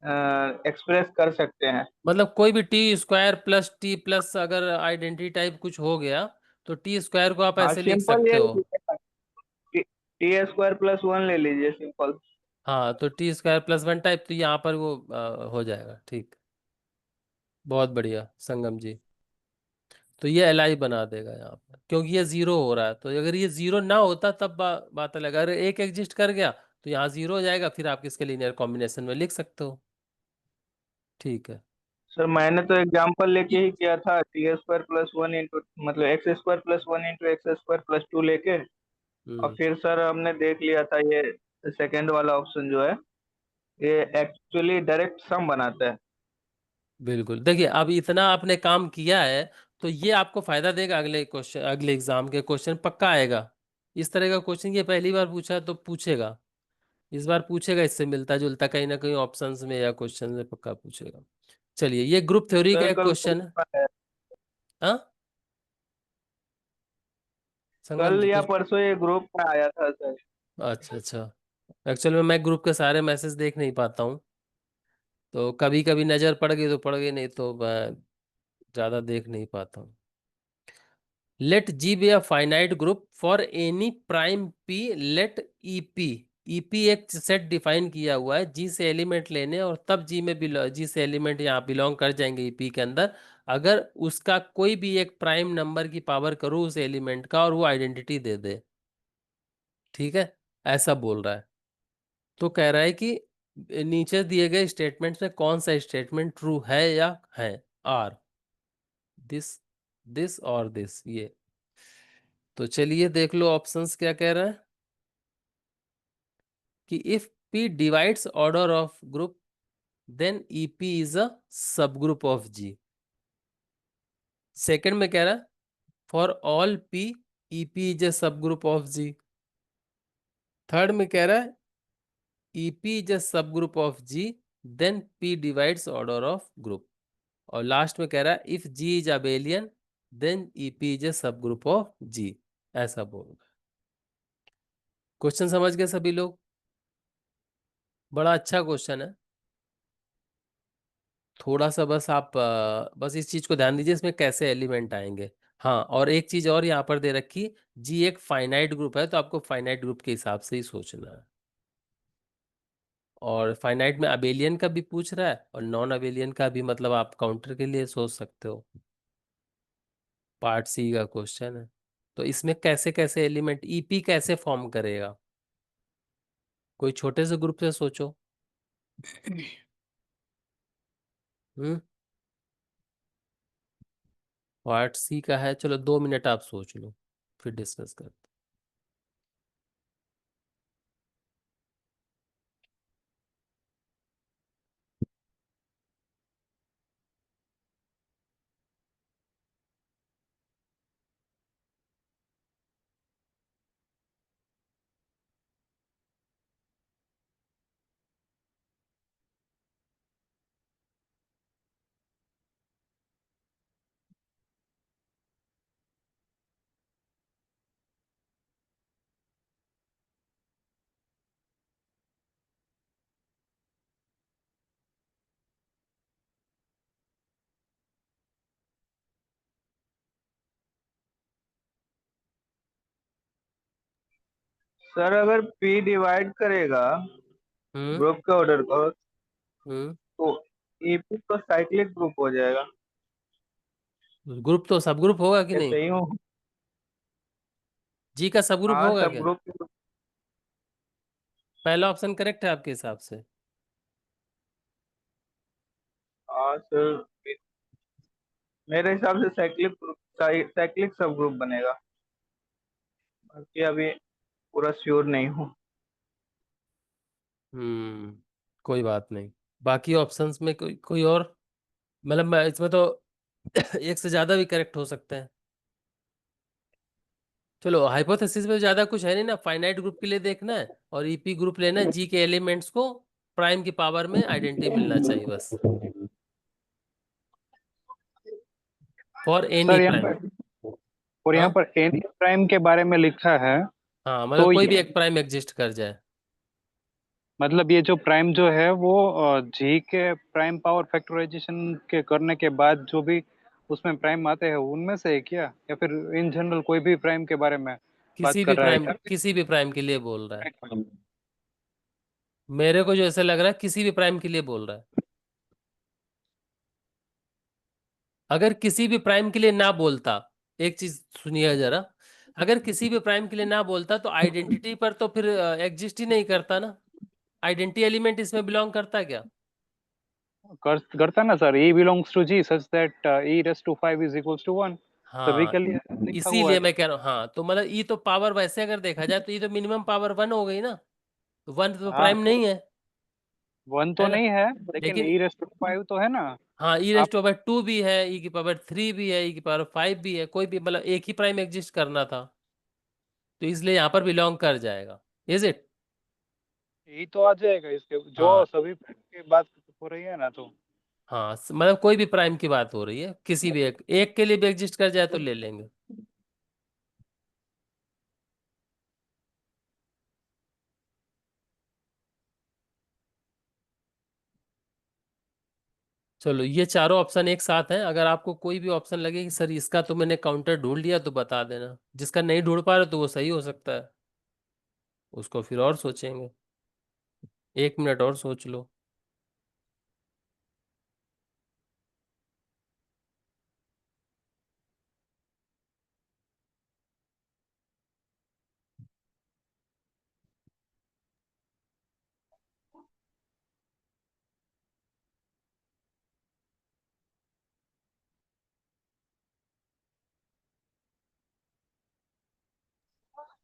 एक्सप्रेस कर सकते हैं। मतलब कोई भी T² प्लस T प्लस अगर आइडेंटिटी टाइप कुछ हो गया, तो T² को आप हाँ ऐसे लिख सिंपल सकते ये हो। टी स्क्वायर प्लस वन ले लीजिए सिंपल। हाँ, तो T² प्लस 1 टाइप, तो यहाँ पर वो हो जाएगा, ठीक। बहुत बढ़िया संगम जी, तो ये LI बना देगा यहाँ पर, क्योंकि ये 0 हो रहा है। तो अगर ये 0 ना होता तब बात अलग है। अगर एक एग्जिस्ट कर गया तो यहाँ 0 हो जाएगा, फिर आप इसके लीनियर कॉम्बिनेशन में लिख सकते हो, ठीक है। सर मैंने तो एग्जांपल लेके ही किया था, T square plus one into मतलब X square plus one into X square plus two लेके। और हम्म फिर सर हमने देख लिया था ये सेकेंड वाला ऑप्शन जो है, ये एक्चुअली डायरेक्ट सम बनाता है। बिल्कुल, देखिए अब इतना आपने काम किया है, तो ये आपको फायदा देगा, अगले क्वेश्चन, अगले एग्जाम के क्वेश्चन पक्का आएगा। इस तरह का क्वेश्चन ये पहली बार पूछा तो पूछेगा, इस बार पूछेगा, इससे मिलता जुलता कहीं ना कहीं ऑप्शंस में या क्वेश्चन में पक्का पूछेगा। चलिए, ये ग्रुप थ्योरी का सर एक कल क्वेश्चन है। हाँ संगम कल जी या कुछ, परसों ये ग्रुप में आया था सर। अच्छा अच्छा, एक्चुअल में मैं ग्रुप के सारे मैसेज देख नहीं पाता हूँ, तो कभी कभी नज़र पड़ गई तो पड़ गई, नहीं तो मैं ज़्यादा देख नहीं पाता हूँ। Let G be a finite group for any prime P, let EP, EP एक सेट डिफाइन किया हुआ है G से एलिमेंट लेने, और तब G में G से एलिमेंट यहाँ बिलोंग कर जाएंगे EP के अंदर, अगर उसका कोई भी एक प्राइम नंबर की पावर करो उस एलिमेंट का और वो आइडेंटिटी दे दे, ठीक है, ऐसा बोल रहा है। तो कह रहा है कि नीचे दिए गए स्टेटमेंट्स में कौन सा स्टेटमेंट ट्रू है या है, आर दिस, दिस और दिस, ये। तो चलिए देख लो ऑप्शंस क्या कह रहा है कि if P divides order of group then EP is a subgroup of G। Second में कह रहा है for all P EP is a subgroup of G। Third में कह रहा है EP is a subgroup of G then P divides order of group. और लास्ट में कह रहा है if G is abelian then EP is a subgroup of जी, ऐसा बोलूंगा। क्वेश्चन समझ गए सभी लोग? बड़ा अच्छा क्वेश्चन है। थोड़ा सा बस आप बस इस चीज को ध्यान दीजिए, इसमें कैसे एलिमेंट आएंगे। हाँ, और एक चीज और यहाँ पर दे रखी, जी एक फाइनाइट ग्रुप है, तो आपको फाइनाइट ग्रुप के हिसाब से ही सोचना है। और फाइनाइट में अबेलियन का भी पूछ रहा है और नॉन अबेलियन का भी, मतलब आप काउंटर के लिए सोच सकते हो। पार्ट सी का क्वेश्चन है। तो इसमें कैसे कैसे एलिमेंट, ईपी कैसे फॉर्म करेगा? कोई छोटे से ग्रुप से सोचो। हम्म पार्ट सी का है, चलो 2 मिनट आप सोच लो, फिर डिस्कस करते सर अगर पी डिवाइड करेगा हम्म ग्रुप के ऑर्डर को हम्म तो ईपी तो साइक्लिक ग्रुप हो जाएगा। ग्रुप तो सब ग्रुप होगा कि क्या नहीं? सही हूँ? जी का सब ग्रुप हाँ होगा सब क्या? ग्रुप। पहला ऑप्शन करेक्ट है आपके हिसाब से? हाँ सर, मेरे हिसाब से साइक्लिक ग्रुप, साइक्लिक सब ग्रुप बनेगा। बाकी अभी पूरा श्योर नहीं हूँ। कोई बात नहीं। बाकी ऑप्शंस में कोई कोई और, मतलब इसमें तो एक से ज्यादा भी करेक्ट हो सकते हैं। चलो, हाइपोथेसिस में ज्यादा कुछ है नहीं ना, फाइनाइट ग्रुप के लिए देखना है और ईपी ग्रुप लेना है, जी के एलिमेंट्स को प्राइम की पावर में आइडेंटिटी मिलना चाहिए बस, फॉर एनी सर यहाँ प्राइम। पर, और यहाँ हाँ पर एनी प्राइम के बारे में लिखा है। हाँ, मतलब तो कोई भी ये एक प्राइम एग्जिस्ट कर जाए। मतलब ये जो प्राइम जो है वो जी के प्राइम पावर फैक्टराइजेशन के करने के बाद जो भी उसमें प्राइम आते हैं उनमें से है क्या, या फिर इन जनरल कोई भी प्राइम के बारे में बात कर रहा है क्या? किसी भी प्राइम के लिए बोल रहा है। मेरे को जो ऐसा लग रहा है, किसी भी प्राइम के लिए बोल रहा है। अगर किसी भी प्राइम के लिए ना बोलता, एक चीज सुनिए जरा, अगर किसी भी प्राइम के लिए ना बोलता तो आइडेंटिटी पर तो फिर एग्जिस्ट ही नहीं करता ना। आइडेंटिटी एलिमेंट इसमें बिलोंग करता क्या? करता ना sir, E belongs to G such that E raise to 5 is equals to 1, सभी हाँ, के लिए लिखा हुआ इसीलिए है। मैं कह रहा हूँ। हाँ, तो मतलब ई तो पावर वैसे अगर देखा जाए तो ये तो मिनिमम पावर 1 हो गई ना, तो 1 तो हाँ प्राइम नहीं है, 1 तो है ना? नहीं है, लेकिन लेकिन ई रेस टू 5 तो है ना। हाँ, ई रेस आप टू पावर 2 भी है, ई की पावर 3 भी है, ई की पावर 5 भी है, कोई भी मतलब एक ही प्राइम एग्जिस्ट करना था, तो इसलिए यहाँ पर बिलोंग कर जाएगा। Is it? ई तो आ जाएगा इसके, जो हाँ सभी की बात हो रही है ना तो। हाँ, मतलब कोई भी प्राइम की बात हो रही है, किसी भी एक के लिए भी एग्जिस्ट कर जाए तो ले लेंगे। चलो, ये चारों ऑप्शन एक साथ हैं। अगर आपको कोई भी ऑप्शन लगे कि सर इसका तो मैंने काउंटर ढूंढ लिया, तो बता देना। जिसका नहीं ढूंढ पा रहे तो वो सही हो सकता है, उसको फिर और सोचेंगे। 1 मिनट और सोच लो।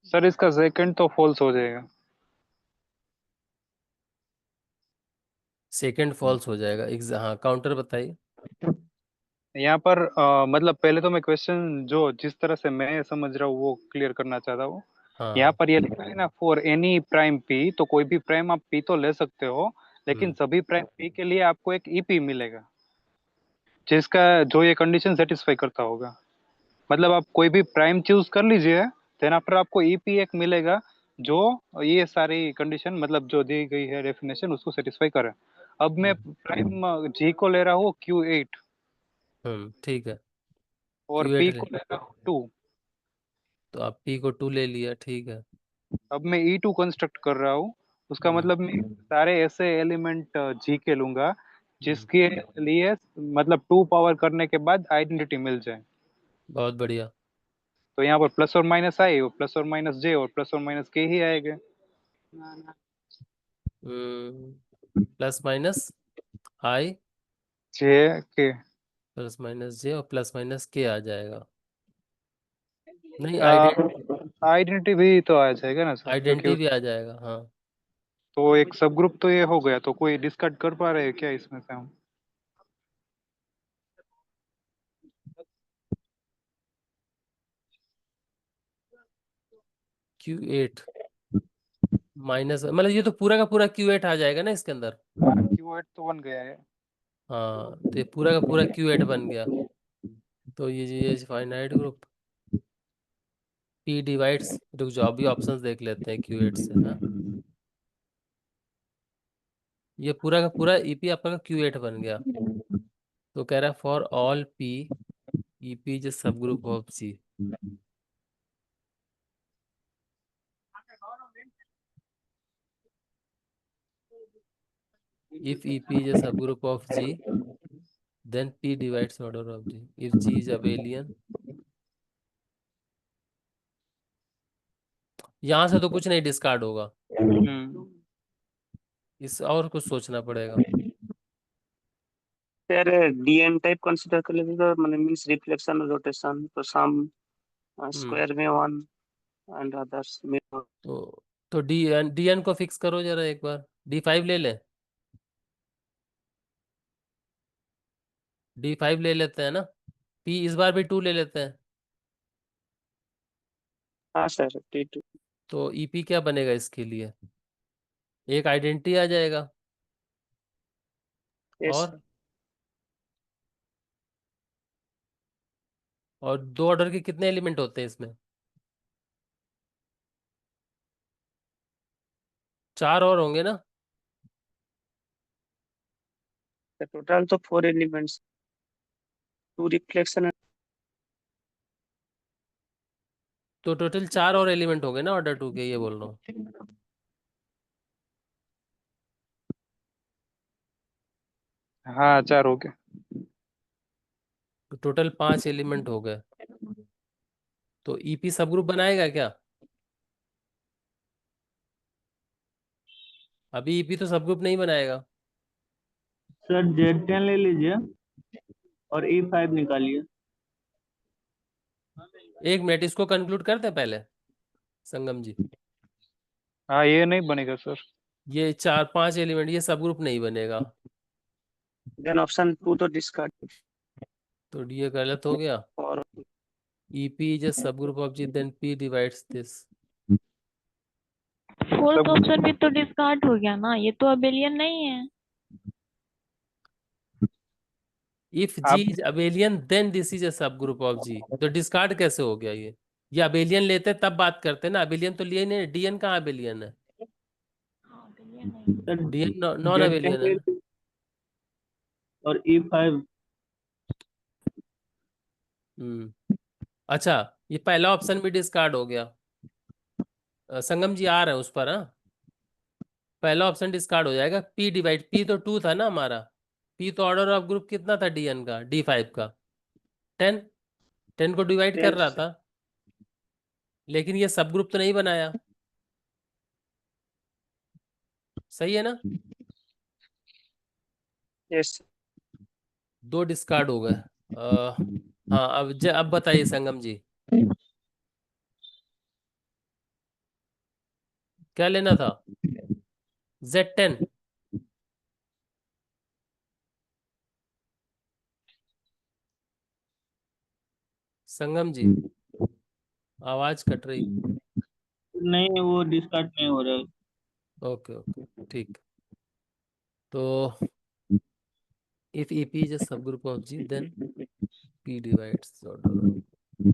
सर इसका सेकंड तो फॉल्स हो जाएगा। सेकंड फॉल्स हो जाएगा, हाँ, काउंटर बताइए। यहाँ पर मतलब पहले तो मैं क्वेश्चन जो जिस तरह से मैं समझ रहा हूँ वो क्लियर करना चाहता हूँ। हाँ यहाँ हाँ। पर ये लिखा है ना, फॉर एनी प्राइम पी, तो कोई भी प्राइम आप पी तो ले सकते हो, लेकिन हम्म सभी प्राइम पी के लिए आपको एक ईपी मिलेगा जिसका जो ये कंडीशन सेटिस्फाई करता होगा। मतलब आप कोई भी प्राइम चूज कर लीजिए, देन आफ्टर आपको ईपी एक मिलेगा जो ये सारी कंडीशन मतलब जो दी गई है डेफिनेशन उसको सेटिस्फाई करे। अब मैं प्राइम जी को ले रहा हूँ Q8 ठीक है। और Q8 पी ले, को ले रहा हूँ 2। तो आप P को 2 ले लिया, ठीक है। अब मैं E2 कंस्ट्रक्ट कर रहा हूँ, उसका हम्म, मतलब मैं सारे ऐसे एलिमेंट जी के लूंगा जिसके लिए मतलब 2 पावर करने के बाद आइडेंटिटी मिल जाए। बहुत बढ़िया। तो यहाँ पर प्लस और माइनस आई और प्लस और माइनस जे और प्लस और माइनस के ही आएंगे। प्लस माइनस I, जे के प्लस माइनस J और प्लस माइनस K आ जाएगा। नहीं, आइडेंटिटी, आइडेंटिटी भी तो आ जाएगा ना सर, क्योंकि आइडेंटिटी भी आ जाएगा, हाँ। तो एक सब ग्रुप तो ये हो गया, तो कोई डिस्कार्ड कर पा रहे हैं क्या इसमें से हम? Q8 माइनस, मतलब ये तो पूरा का पूरा Q8 आ जाएगा ना इसके अंदर। Q8 तो बन गया है। हाँ, तो ये पूरा का पूरा Q8 बन गया। तो ये फाइनाइट ग्रुप P डिवाइड्स, रुक जाओ अभी ऑप्शंस देख लेते हैं Q8 से। हाँ, ये पूरा का पूरा EP आपका Q8 बन गया। तो कह रहा है for all P EP is subgroup of G। If EP is a subgroup of G, then P divides order of G. If G is abelian, यहाँ से तो कुछ नहीं डिस्कार्ड होगा, इस और कुछ सोचना पड़ेगा। सर डीएन टाइप कंसीडर कर लेते तो मतलब मींस रिफ्लेक्शन रोटेशन, तो सम स्क्वायर में 1 एंड अदर्स में। तो DN को फिक्स करो जरा एक बार। D5 ले लें, D5 ले लेते हैं ना। P इस बार भी 2 ले लेते हैं। हाँ सर T2। तो EP क्या बनेगा इसके लिए? एक आइडेंटिटी आ जाएगा, यस और सर। और 2 ऑर्डर के कितने एलिमेंट होते हैं इसमें? 4 और होंगे ना। टोटल तो 4 एलिमेंट्स, 2 रिफ्लेक्शन। तो टोटल 4 और एलिमेंट होंगे ना ऑर्डर 2 के, ये बोल रहा हूँ। हाँ 4 हो गए। तो टोटल 5 एलिमेंट हो गए। तो EP सब ग्रुप बनाएगा क्या? अभी EP तो सब ग्रुप नहीं बनाएगा। सर Z10 ले लीजिए और E5 निकालिए। एक मिनट, इसको कंक्लूड करते हैं पहले संगम जी। हाँ ये नहीं बनेगा सर। ये 4-5 एलिमेंट, ये सब ग्रुप नहीं बनेगा। देन ऑप्शन 2 तो डिस्कार्ड। तो ये गलत हो गया। और EP is a subgroup of G, then P divides this. Fourth option भी तो डिस्कार्ड हो गया ना, ये तो अबेलियन नहीं है। If आप G is abelian, then this is a subgroup of G. तो डिस्कार्ड कैसे हो गया ये अबेलियन लेते तब बात करते ना, अबेलियन तो लिए नहीं। DN कहाँ अबेलियन है? हाँ, अबेलियन नहीं है। Sir DN non Z10 abelian है ले ना। लीजिए और E5। अच्छा, ये पहला ऑप्शन भी डिस्कार्ड हो गया। संगम जी आ रहे हैं उस पर। हाँ, पहला ऑप्शन डिस्कार्ड हो जाएगा। P डिवाइड, P तो 2 था ना हमारा। P तो ऑर्डर ऑफ ग्रुप कितना था DN का, D5 का? 10। 10 को डिवाइड कर रहा यस था, लेकिन ये सब ग्रुप तो नहीं बनाया। सही है ना। यस। 2 डिस्कार्ड हो गए। हाँ, अब बताइए संगम जी, क्या लेना था? Z10। संगम जी, आवाज कट रही। नहीं वो डिस्कार्ड नहीं हो रहा है। ओके ओके, ठीक। तो if EP is a subgroup of G, then P divides order of sir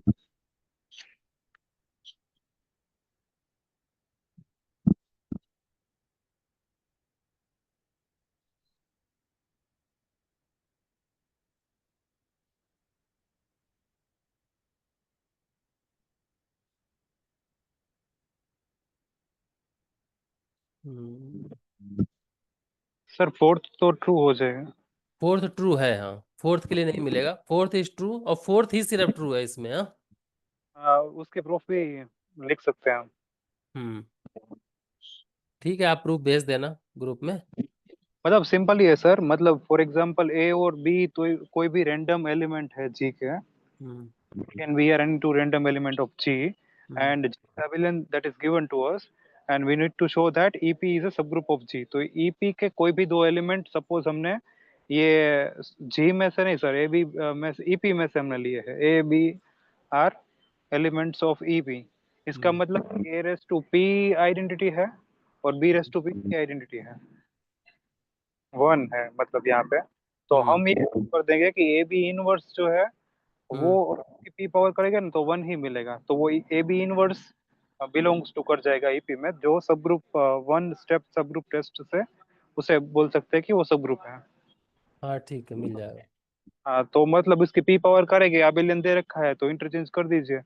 fourth तो ट्रू हो जाएगा। फोर्थ ट्रू है, हाँ। फोर्थ के लिए नहीं मिलेगा, फोर्थ इज ट्रू, और फोर्थ ही सिर्फ ट्रू है इसमें, हाँ। उसके प्रूफ भी लिख सकते हैं हम। हम्म ठीक है, आप प्रूफ भेज देना ग्रुप में। मतलब सिंपल ही है सर, मतलब फॉर एग्जांपल ए और बी तो कोई भी रैंडम एलिमेंट है जी के, हम्म and we are into random element of G, hmm and G abelian that is given to us, and we need to show that EP is a subgroup of G। तो EP के कोई भी दो एलिमेंट सपोज हमने ये G में से नहीं सर, ए बी में से, EP में से हमने लिए है, A B are elements of EP। इसका मतलब A raise to P identity है और बी रेस टू पी की आइडेंटिटी है, वन है मतलब यहाँ पे। तो हम्म हम ये कर देंगे कि ए बी इनवर्स जो है वो हम्म पी पावर करेगा ना तो वन ही मिलेगा, तो वो A B inverse belongs to कर जाएगा ईपी में, जो subgroup one step subgroup test से उसे बोल सकते हैं कि वो सब ग्रुप है। हाँ ठीक है, मिल जाएगा। हाँ तो मतलब इसकी पी पावर करेंगे, अबिलियन दे रखा है तो इंटरचेंज कर दीजिए,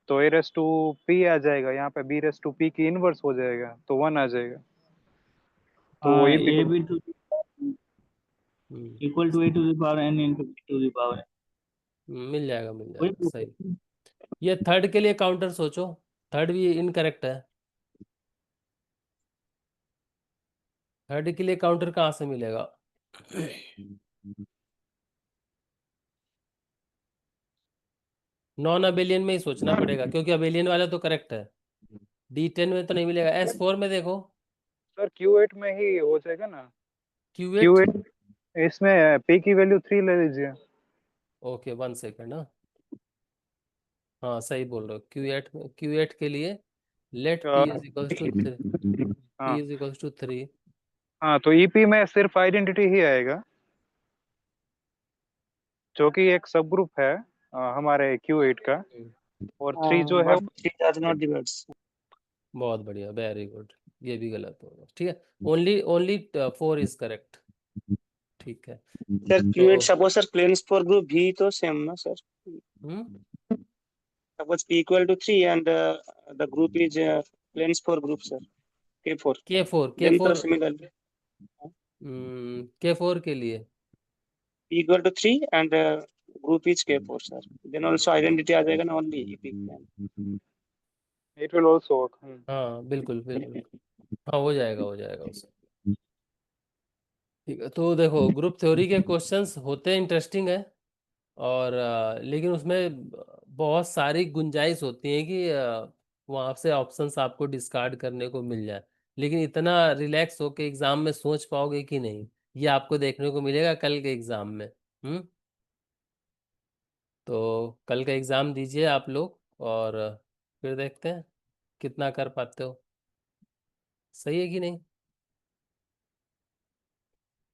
तो ए रेस टू पी आ जाएगा, यहाँ पे बी रेस टू पी की इनवर्स हो जाएगा तो वन आ जाएगा, तो वो EP A B to hmm equal to A to the power N into B to the power मिल जाएगा, मिल वही जाएगा, सही। ये थर्ड के लिए काउंटर सोचो, थर्ड भी इनकरेक्ट है। थर्ड के लिए काउंटर कहाँ से मिलेगा? नॉन अबेलियन में ही सोचना पड़ेगा, क्योंकि अबेलियन वाला तो करेक्ट है। D10 में तो नहीं मिलेगा, S4 में देखो। सर Q8 में ही हो जाएगा ना, Q8। Q8 इसमें पी की वैल्यू 3 ले लीजिए। ओके, 1 सेकेंड, हाँ। हाँ सही बोल रहे हो, Q8 के लिए let P is equals to हाँ P इज इक्वल्स टू 3। हाँ, तो ईपी में सिर्फ आइडेंटिटी ही आएगा जो कि एक सब ग्रुप है हमारे Q8 का, और 3 जो है but three does not divides। बहुत बढ़िया, वेरी गुड। ये भी गलत होगा, ठीक है। ओनली ओनली 4 इज करेक्ट, ठीक है। सर तो Q8 suppose sir planes for group भी तो सेम ना sir, suppose P equal to 3 and the group is planes for group sir, K4, K4 then K4 similarly K4 के लिए P equal to 3 and group is K4 sir, then also identity आ जाएगा ना only EP में। It will also work. हाँ बिल्कुल बिल्कुल, हाँ हो जाएगा, हो जाएगा उससे। ठीक है, तो देखो ग्रुप थ्योरी के क्वेश्चंस होते इंटरेस्टिंग है, और लेकिन उसमें बहुत सारी गुंजाइश होती है कि वहाँ से ऑप्शंस आपको डिस्कार्ड करने को मिल जाए, लेकिन इतना रिलैक्स होके एग्जाम में सोच पाओगे कि नहीं, ये आपको देखने को मिलेगा कल के एग्जाम में। तो कल का एग्जाम दीजिए आप लोग, और फिर देखते हैं कितना कर पाते हो, सही है कि नहीं।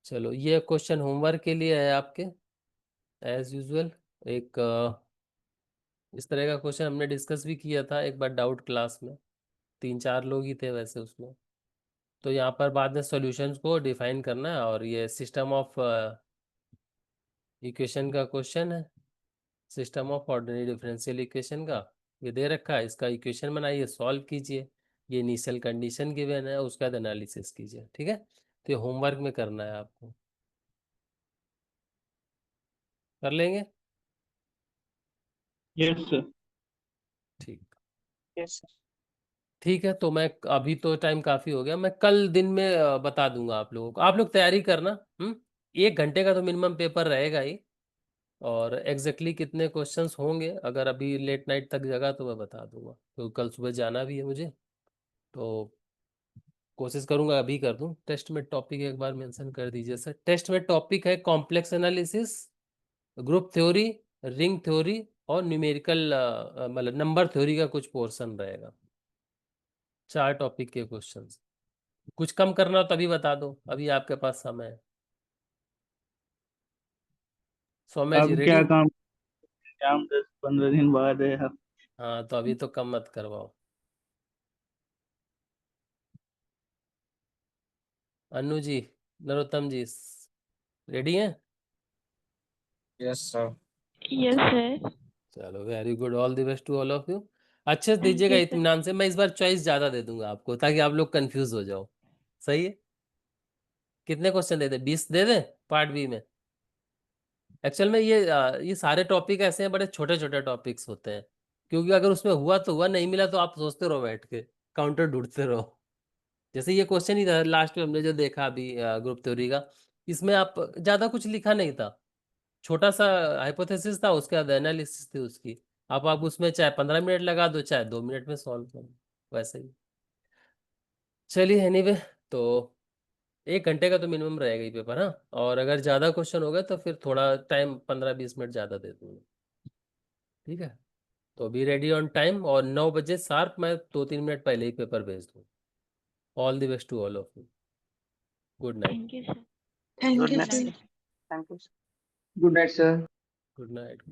चलो, ये क्वेश्चन होमवर्क के लिए है आपके, एज यूजुअल। एक इस तरह का क्वेश्चन हमने डिस्कस भी किया था एक बार डाउट क्लास में, 3-4 लोग ही थे वैसे उसमें। तो यहाँ पर बाद में सॉल्यूशंस को डिफाइन करना है, और ये सिस्टम ऑफ इक्वेशन का क्वेश्चन है, system of ordinary differential equation का ये दे रखा है, इसका इक्वेशन बनाइए, सॉल्व कीजिए, ये इनिशियल कंडीशन गिवन है, उसका एनालिसिस कीजिए, ठीक है। तो ये होमवर्क में करना है आपको, कर लेंगे। Yes sir. ठीक, Yes sir। ठीक है। तो मैं अभी तो टाइम काफ़ी हो गया, मैं कल दिन में बता दूंगा आप लोगों को, आप लोग तैयारी करना। 1 घंटे का तो मिनिमम पेपर रहेगा ही, और एग्जैक्टली कितने क्वेश्चंस होंगे अगर अभी लेट नाइट तक जगा तो मैं बता दूंगा, तो कल सुबह जाना भी है मुझे, तो कोशिश करूंगा अभी कर दूं। टेस्ट में टॉपिक एक बार मेंशन कर दीजिए सर। टेस्ट में टॉपिक है complex analysis, group theory, ring theory, और न्यूमेरिकल मतलब नंबर थ्योरी का कुछ पोर्शन रहेगा। 4 टॉपिक के क्वेश्चंस, कुछ कम करना हो तभी बता दो, अभी आपके पास समय है। सौम्या जी अब रेडी? क्या काम, 15 दिन बाद है। हाँ तो अभी तो कम मत करवाओ। अनु जी, नरोत्तम जी, रेडी हैं? Yes sir. Yes sir. चलो very good, all the best to all of you. अच्छे से दीजिएगा यू सर। इत्मीनान से, मैं इस बार चॉइस ज्यादा दे दूंगा आपको ताकि आप लोग कंफ्यूज हो जाओ। सही है? कितने क्वेश्चन दे दें? 20 दे दें पार्ट बी में? एक्चुअल में ये सारे टॉपिक ऐसे हैं, बड़े छोटे छोटे टॉपिक्स होते हैं, क्योंकि अगर उसमें हुआ तो हुआ, नहीं मिला तो आप सोचते रहो बैठ के, काउंटर ढूंढते रहो। जैसे ये क्वेश्चन ही था लास्ट में हमने जो देखा अभी ग्रुप थ्योरी का, इसमें आप ज्यादा कुछ लिखा नहीं था, छोटा सा हाइपोथेसिस था, उसके बाद एनालिसिस थी उसकी। आप उसमें चाहे 15 मिनट लगा दो चाहे 2 मिनट में सॉल्व करो, वैसे ही। चलिए एनीवे, तो 1 घंटे का तो मिनिमम रहेगा ही पेपर। हाँ, और अगर ज्यादा क्वेश्चन हो गए तो फिर थोड़ा टाइम 15-20 मिनट ज्यादा दे दूंगा। ठीक है, तो अभी रेडी ऑन टाइम, और 9 बजे शार्प मैं 2-3 मिनट पहले ही पेपर भेज दूँ। All the best to all of you. Good night. Thank you sir. Good thank you night sir. Sir. Thank you. Good night sir. Good night.